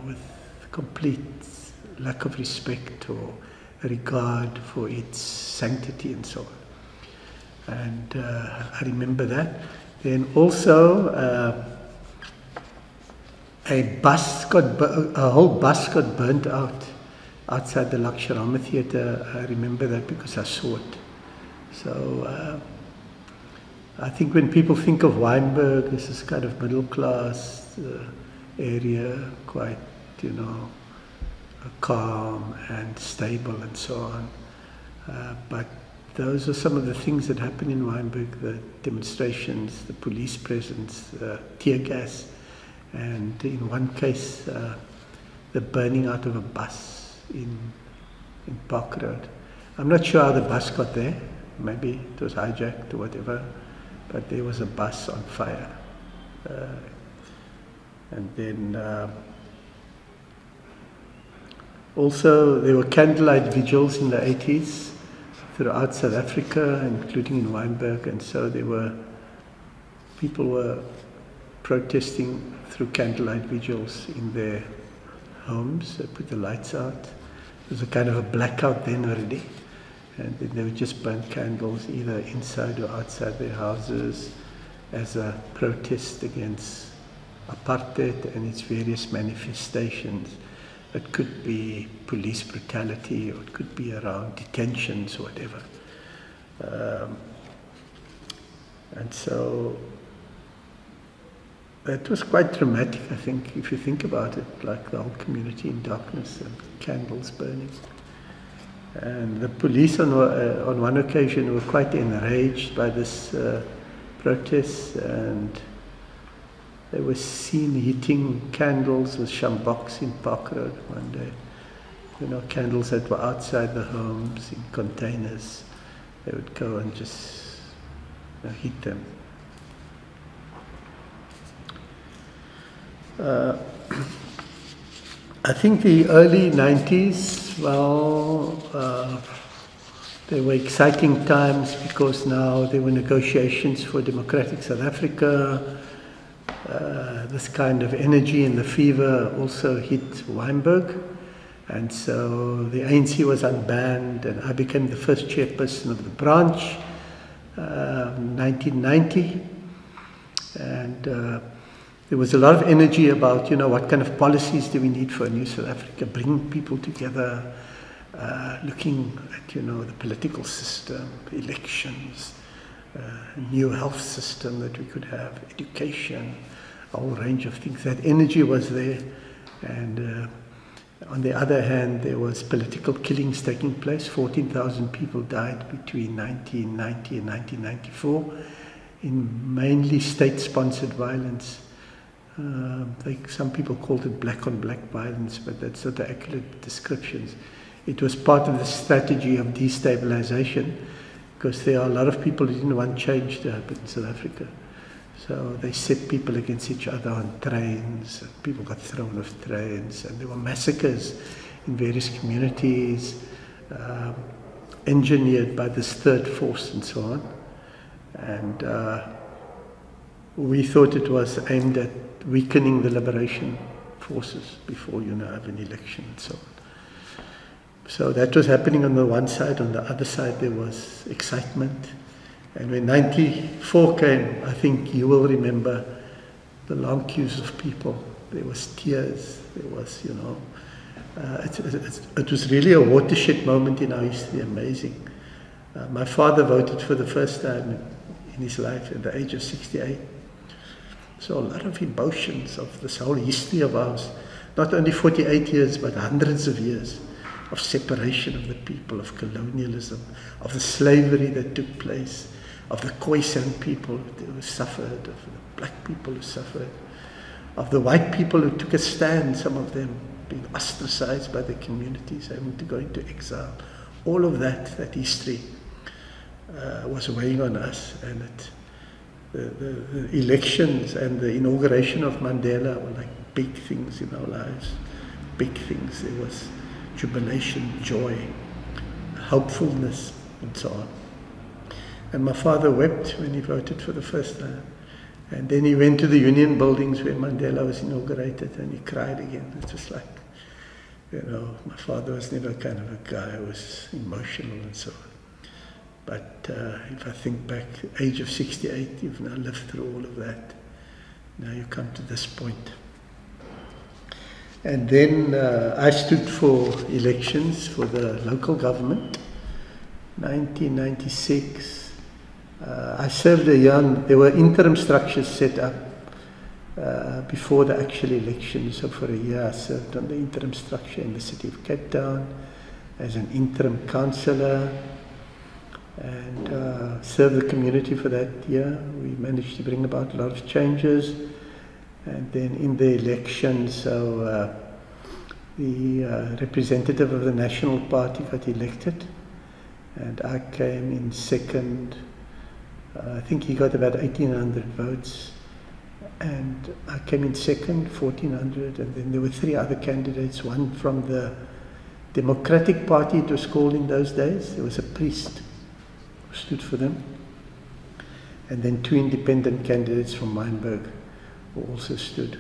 with complete lack of respect or regard for its sanctity and so on. And I remember that. Then also a whole bus got burnt out outside the Lakshmarama Theatre. I remember that because I saw it. So I think when people think of Wynberg, this is kind of middle class area, quite, calm and stable and so on. But those are some of the things that happen in Wynberg: the demonstrations, the police presence, tear gas, and in one case, the burning out of a bus in Park Road. I'm not sure how the bus got there. Maybe it was hijacked or whatever, but there was a bus on fire. And then also there were candlelight vigils in the 80s throughout South Africa, including in Wynberg, and so people were protesting through candlelight vigils in their homes. They put the lights out. It was a kind of a blackout then already, and then they would just burn candles either inside or outside their houses as a protest against apartheid and its various manifestations. It could be police brutality, or it could be around detentions or whatever. And so that was quite dramatic, I think, if you think about it, like the whole community in darkness and candles burning. And the police on one occasion were quite enraged by this protest, and they were seen hitting candles with shamboks in Park Road one day. Candles that were outside the homes in containers. They would go and just hit them. I think the early 90s, they were exciting times because now there were negotiations for democratic South Africa. This kind of energy and the fever also hit Wynberg, and so the ANC was unbanned, and I became the first chairperson of the branch in 1990, and there was a lot of energy about, what kind of policies do we need for a new South Africa, bringing people together, looking at, the political system, elections, new health system that we could have, education, a whole range of things. That energy was there, and on the other hand, there was political killings taking place. 14,000 people died between 1990 and 1994 in mainly state-sponsored violence. Some people called it black-on-black violence, but that's not the accurate descriptions. It was part of the strategy of destabilization, because there are a lot of people who didn't want change to happen in South Africa. So they set people against each other on trains, and people got thrown off trains, and there were massacres in various communities, engineered by this third force and so on. And we thought it was aimed at weakening the liberation forces before have an election and so on. So that was happening on the one side. On the other side, there was excitement. And when 94 came, I think you will remember the long queues of people. There was tears. There was, it was really a watershed moment in our history. Amazing. My father voted for the first time in his life at the age of 68. So a lot of emotions of this whole history of ours, not only 48 years, but hundreds of years of separation of the people, of colonialism, of the slavery that took place, of the Khoisan people who suffered, of the black people who suffered, of the white people who took a stand, some of them being ostracized by the communities, having to go into exile. All of that history was weighing on us, and the elections and the inauguration of Mandela were like big things in our lives, big things. There was jubilation, joy, hopefulness, and so on. And my father wept when he voted for the first time. And then he went to the Union buildings where Mandela was inaugurated, and he cried again. It was like, my father was never kind of a guy who was emotional and so on. But if I think back, age of 68, you've now lived through all of that. Now you come to this point. And then I stood for elections for the local government, 1996. I served a year. There were interim structures set up before the actual election. So for a year I served on the interim structure in the city of Cape Town as an interim councillor, and served the community for that year. We managed to bring about a lot of changes. And then in the election, so the representative of the National Party got elected, and I came in second. I think he got about 1,800 votes, and I came in second, 1,400, and then there were three other candidates, one from the Democratic Party, it was called in those days. There was a priest who stood for them, and then two independent candidates from Wynberg who also stood.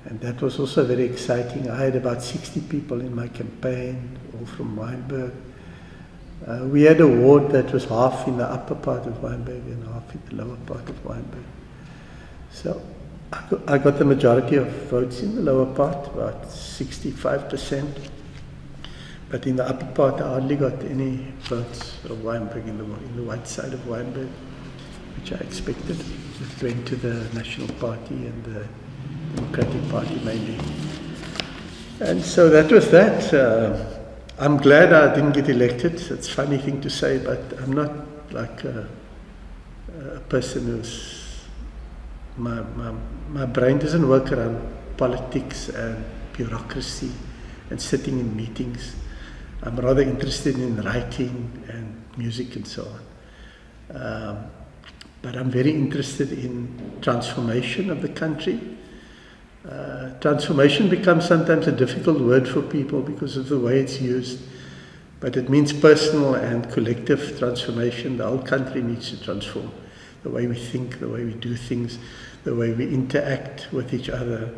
And that was also very exciting. I had about 60 people in my campaign, all from Wynberg. We had a ward that was half in the upper part of Wynberg and half in the lower part of Wynberg. So I got the majority of votes in the lower part, about 65%. But in the upper part, I hardly got any votes of Wynberg in the white side of Wynberg, which I expected. It went to the National Party and the Democratic Party mainly. And so that was that. I'm glad I didn't get elected. It's a funny thing to say, but I'm not like a person who's... My brain doesn't work around politics and bureaucracy and sitting in meetings. I'm rather interested in writing and music and so on. But I'm very interested in transformation of the country. Transformation becomes sometimes a difficult word for people because of the way it's used, but it means personal and collective transformation. The whole country needs to transform. The way we think, the way we do things, the way we interact with each other,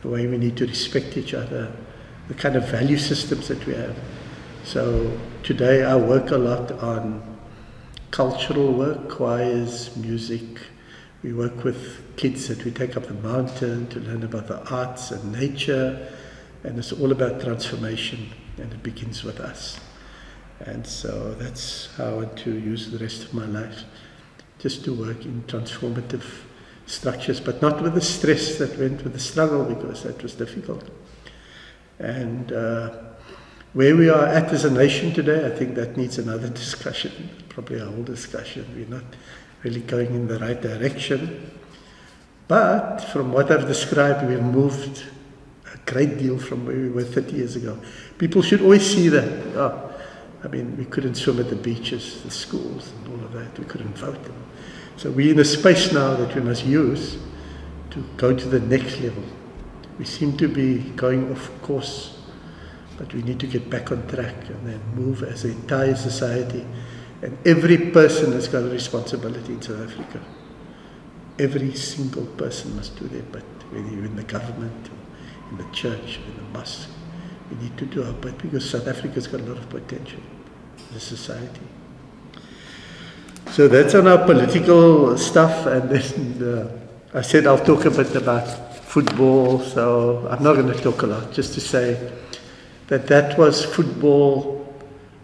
the way we need to respect each other, the kind of value systems that we have. So today I work a lot on cultural work, choirs, music. We work with kids that we take up the mountain to learn about the arts and nature, and it's all about transformation, and it begins with us. And so that's how I want to use the rest of my life, just to work in transformative structures, but not with the stress that went with the struggle, because that was difficult. And where we are at as a nation today, I think that needs another discussion, probably a whole discussion. We're not really going in the right direction. But from what I've described, we've moved a great deal from where we were 30 years ago. People should always see that. Oh, I mean, we couldn't swim at the beaches, the schools, and all of that. We couldn't vote. So we're in a space now that we must use to go to the next level. We seem to be going off course, but we need to get back on track and then move as an entire society. And every person has got a responsibility in South Africa. Every single person must do their bit, whether you're in the government, or in the church, or in the mosque. We need to do our bit because South Africa's got a lot of potential as a society. So that's on our political stuff, and then I said I'll talk a bit about football, so I'm not going to talk a lot, just to say that was football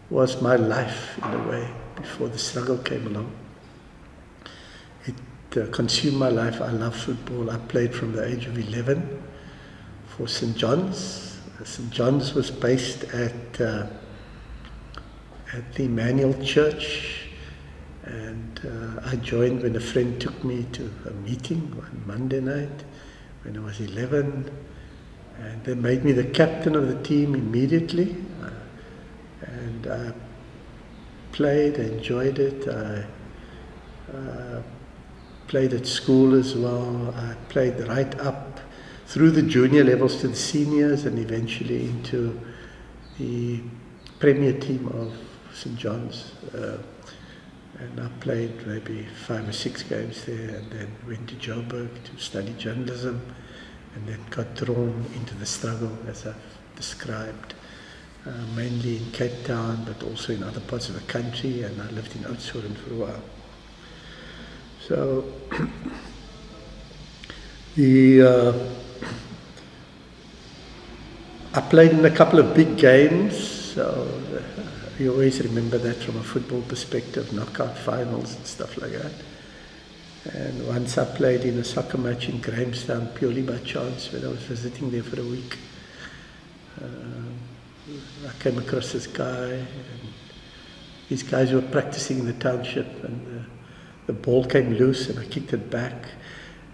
was my life in a way before the struggle came along. It consumed my life. I love football. I played from the age of 11 for St. John's. St. John's was based at the Emmanuel Church, and I joined when a friend took me to a meeting on Monday night when I was 11, and they made me the captain of the team immediately, and I played, enjoyed it. I played at school as well. I played right up through the junior levels to the seniors and eventually into the premier team of St. John's. And I played maybe 5 or 6 games there, and then went to Joburg to study journalism, and then got drawn into the struggle as I've described. Mainly in Cape Town, but also in other parts of the country, and I lived in Oudtshoorn for a while. So I played in a couple of big games, so you always remember that from a football perspective, knockout finals and stuff like that. And once I played in a soccer match in Grahamstown purely by chance when I was visiting there for a week. I came across this guy, and these guys were practicing in the township, and the ball came loose and I kicked it back.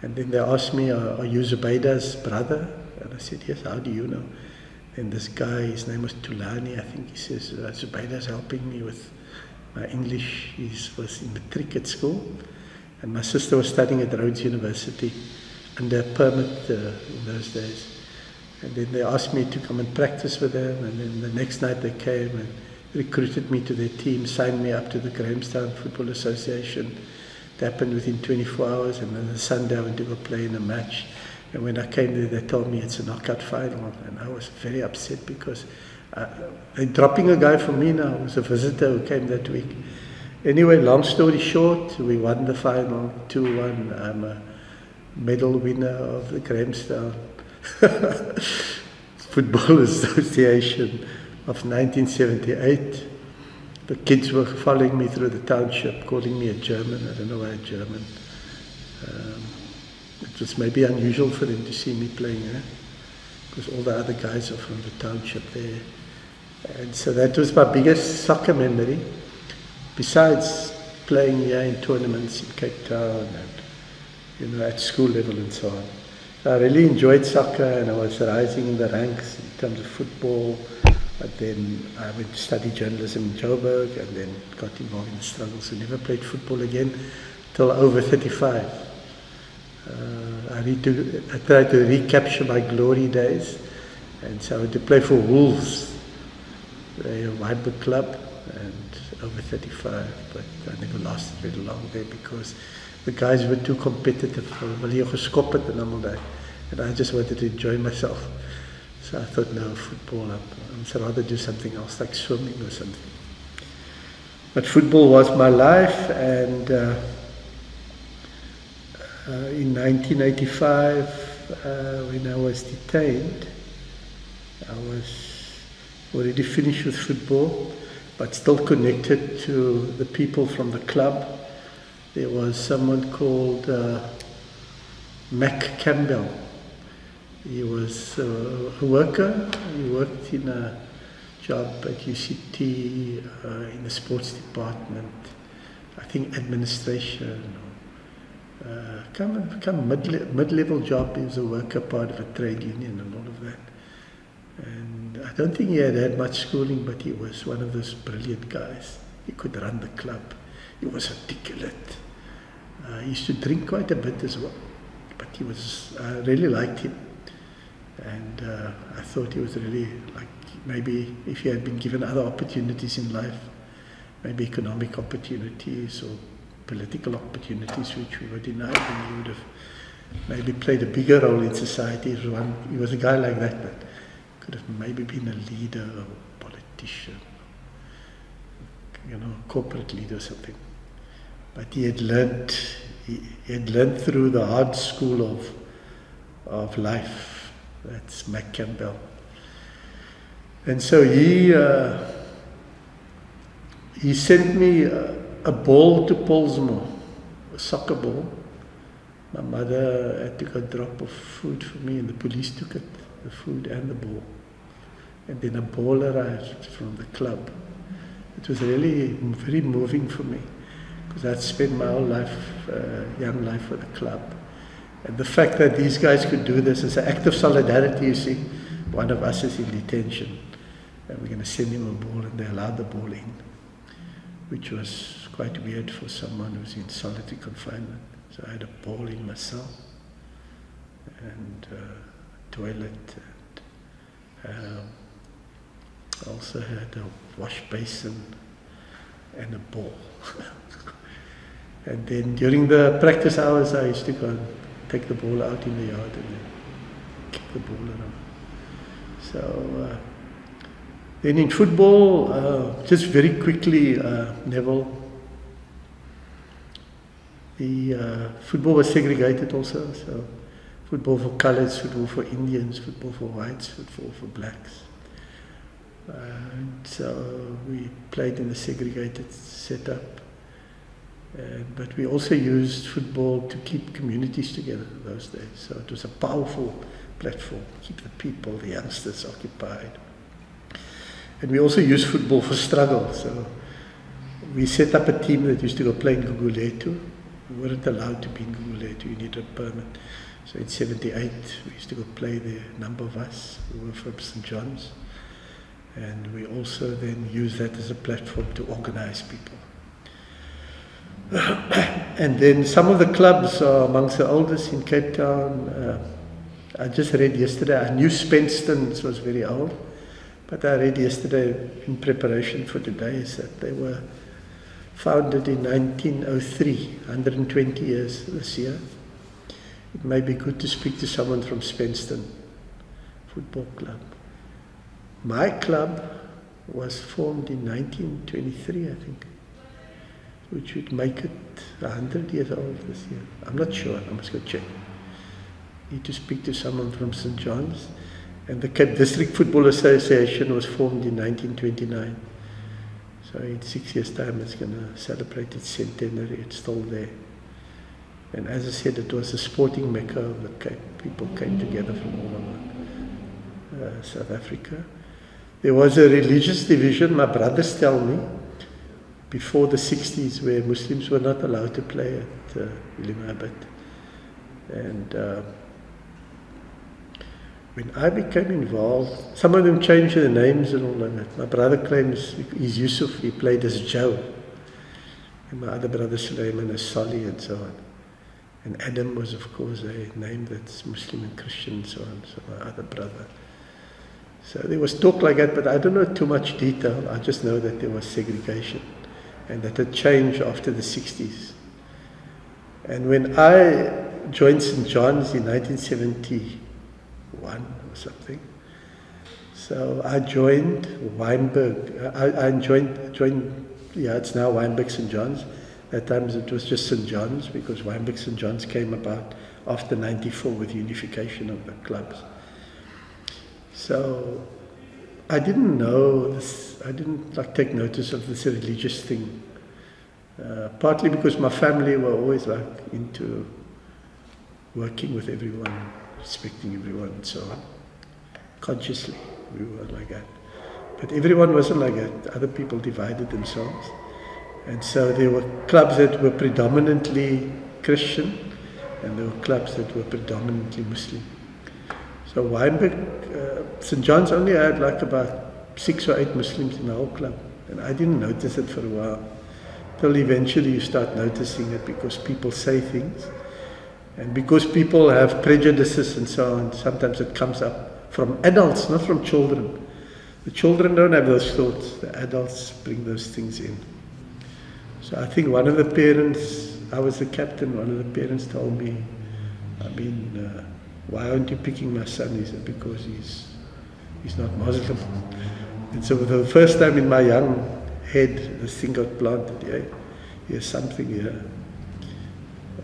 And then they asked me, are you Zubaida's brother? And I said, yes, how do you know? And this guy, his name was Tulani, I think, he says, Zubaida's helping me with my English. He was in matric at school. And my sister was studying at Rhodes University under a permit in those days. And then they asked me to come and practice with them. And then the next night they came and recruited me to their team, signed me up to the Grahamstown Football Association. It happened within 24 hours. And then the Sunday I went to go play in a match. And when I came there, they told me it's a knockout final. And I was very upset because they're dropping a guy for me now. It was a visitor who came that week. Anyway, long story short, we won the final 2-1. I'm a medal winner of the Grahamstown Football Association of 1978. The kids were following me through the township, calling me a German. I don't know why a German. It was maybe unusual for them to see me playing, because all the other guys are from the township there. And so that was my biggest soccer memory. Besides playing here in tournaments in Cape Town and at school level and so on. So I really enjoyed soccer, and I was rising in the ranks in terms of football. But then I went to study journalism in Joburg and then got involved in the struggles. I never played football again till over 35. I tried to recapture my glory days, and so I went to play for Wolves, a Wynberg club, and over 35, but I never lasted very long there because the guys were too competitive. And I just wanted to enjoy myself. So I thought, no, football, I'd rather do something else, like swimming or something. But football was my life, and in 1985, when I was detained, I was already finished with football, but still connected to the people from the club. There was someone called Mac Campbell. He was a worker. He worked in a job at UCT in the sports department, I think administration. Come mid-level job. He was a worker, part of a trade union and all of that. And I don't think he had much schooling, but he was one of those brilliant guys. He could run the club. He was articulate. He used to drink quite a bit as well, but I really liked him. And I thought he was really, like, maybe if he had been given other opportunities in life, maybe economic opportunities or political opportunities which we were denied, then he would have maybe played a bigger role in society. He was a guy like that, but could have maybe been a leader or a politician, corporate leader or something. But he had learned through the hard school of life. That's Mac Campbell. And so he sent me a ball to Polsmo, a soccer ball. My mother had to go drop off food for me, and the police took it, the food and the ball. And then a ball arrived from the club. It was really very moving for me, because I'd spent my whole life, young life, with the club. And the fact that these guys could do this is an act of solidarity. You see, one of us is in detention, and we're going to send him a ball, and they allowed the ball in, which was quite weird for someone who's in solitary confinement. So I had a ball in my cell, and a toilet, and I also had a wash basin and a ball. And then during the practice hours, I used to go and take the ball out in the yard and then kick the ball around. So then in football, just very quickly, Neville, the football was segregated also. So football for colours, football for Indians, football for whites, football for blacks. So we played in a segregated setup. But we also used football to keep communities together those days. So it was a powerful platform, keep the people, the youngsters occupied. And we also used football for struggle. So we set up a team that used to go play in Guguletu. We weren't allowed to be in Guguletu, you needed a permit. So in 78, we used to go play there, a number of us who were from St. John's. And we also then used that as a platform to organize people. And then some of the clubs are amongst the oldest in Cape Town. I just read yesterday, I knew Spenston's was very old, but I read yesterday in preparation for today is that they were founded in 1903, 120 years this year. It may be good to speak to someone from Spenston Football Club. My club was formed in 1923, I think, which would make it 100 years old this year. I'm not sure, I must go check. Need to speak to someone from St. John's. And the Cape District Football Association was formed in 1929. So in 6 years' time it's going to celebrate its centenary, it's still there. And as I said, it was a sporting mecca of the Cape. People came together from all over South Africa. There was a religious division, my brothers tell me, before the 60s, where Muslims were not allowed to play at Willem. And when I became involved, some of them changed their names and all of that. My brother claims he's Yusuf, he played as Joe. And my other brother Sulaiman as Sali and so on. And Adam was, of course, a name that's Muslim and Christian and so on, so my other brother. So there was talk like that, but I don't know too much detail. I just know that there was segregation and that it changed after the 60s. And when I joined St. John's in 1971 or something, so I joined Wynberg. I joined, yeah, it's now Wynberg St. John's. At times it was just St. John's because Wynberg St. John's came about after 94 with unification of the clubs. So I didn't know this, I didn't take notice of this religious thing. Partly because my family were always into working with everyone, respecting everyone and so on. Consciously, we were like that. But everyone wasn't like that. Other people divided themselves. And so there were clubs that were predominantly Christian and there were clubs that were predominantly Muslim. So Wynberg, St. John's only had about 6 or 8 Muslims in the whole club. And I didn't notice it for a while. Till eventually you start noticing it because people say things. And because people have prejudices and so on, sometimes it comes up from adults, not from children. The children don't have those thoughts. The adults bring those things in. So I think one of the parents, I was the captain, one of the parents told me, why aren't you picking my son? He said, because he's not Muslim. And so for the first time in my young head, this thing got planted. Yeah, here's something here.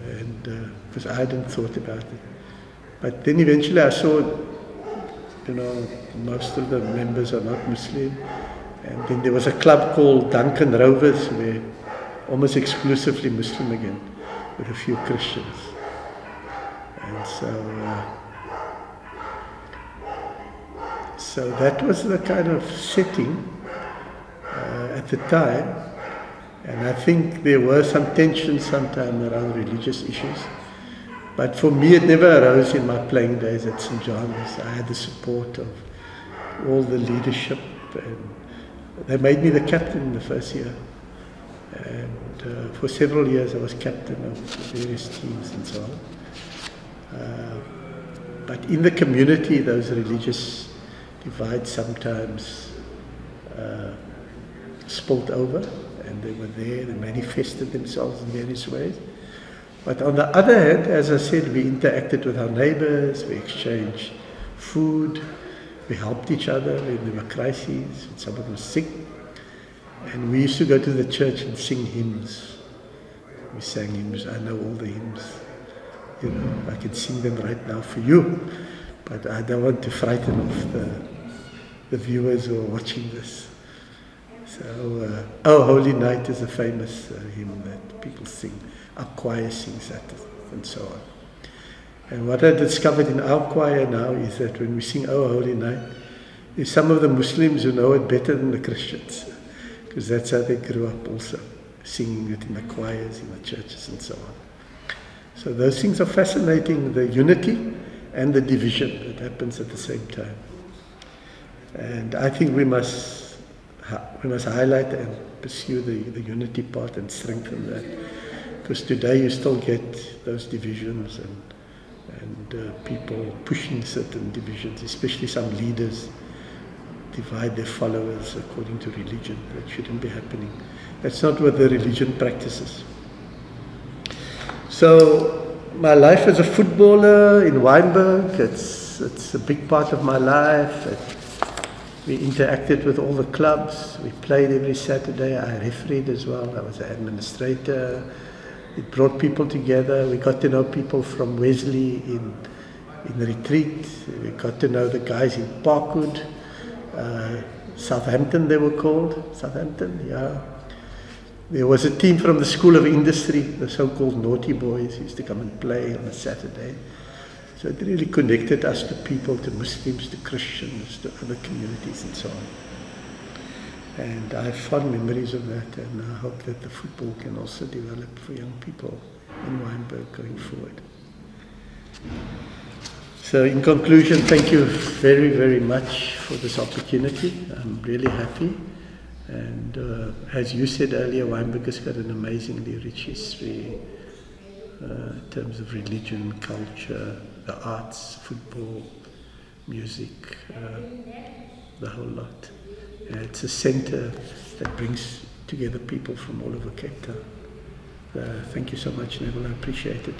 And because I hadn't thought about it. But then eventually I saw, most of the members are not Muslim. And then there was a club called Duncan Rovers where almost exclusively Muslim again, with a few Christians. And so that was the kind of setting at the time. And I think there were some tensions sometimes around religious issues. But for me, it never arose in my playing days at St. John's. I had the support of all the leadership. And they made me the captain in the first year. And for several years, I was captain of various teams and so on. But in the community, those religious divides sometimes spilled over. And they were there, they manifested themselves in various ways. But on the other hand, as I said, we interacted with our neighbors, we exchanged food, we helped each other when there were crises, when someone was sick. And we used to go to the church and sing hymns. We sang hymns, I know all the hymns. You know, I can sing them right now for you, but I don't want to frighten off the viewers who are watching this. So, Oh Holy Night is a famous hymn that people sing. Our choir sings that and so on. And what I discovered in our choir now is that when we sing Oh Holy Night, there's some of the Muslims who know it better than the Christians, because that's how they grew up also, singing it in the choirs, in the churches and so on. So those things are fascinating, the unity and the division that happens at the same time. And I think we must highlight and pursue the unity part and strengthen that, because today you still get those divisions and people pushing certain divisions, especially some leaders divide their followers according to religion. That shouldn't be happening. That's not what the religion practices. So my life as a footballer in Wynberg, it's a big part of my life. We interacted with all the clubs. We played every Saturday. I refereed as well. I was an administrator. It brought people together. We got to know people from Wesley in retreat. We got to know the guys in Parkwood, Southampton they were called. Southampton, yeah. There was a team from the School of Industry, the so-called naughty boys, used to come and play on a Saturday. So it really connected us to people, to Muslims, to Christians, to other communities and so on. And I have fond memories of that, and I hope that the football can also develop for young people in Wynberg going forward. So in conclusion, thank you very, very much for this opportunity. I'm really happy. And as you said earlier, Wynberg has got an amazingly rich history in terms of religion, culture, the arts, football, music, the whole lot. It's a center that brings together people from all over Cape Town. Thank you so much, Neville. I appreciate it.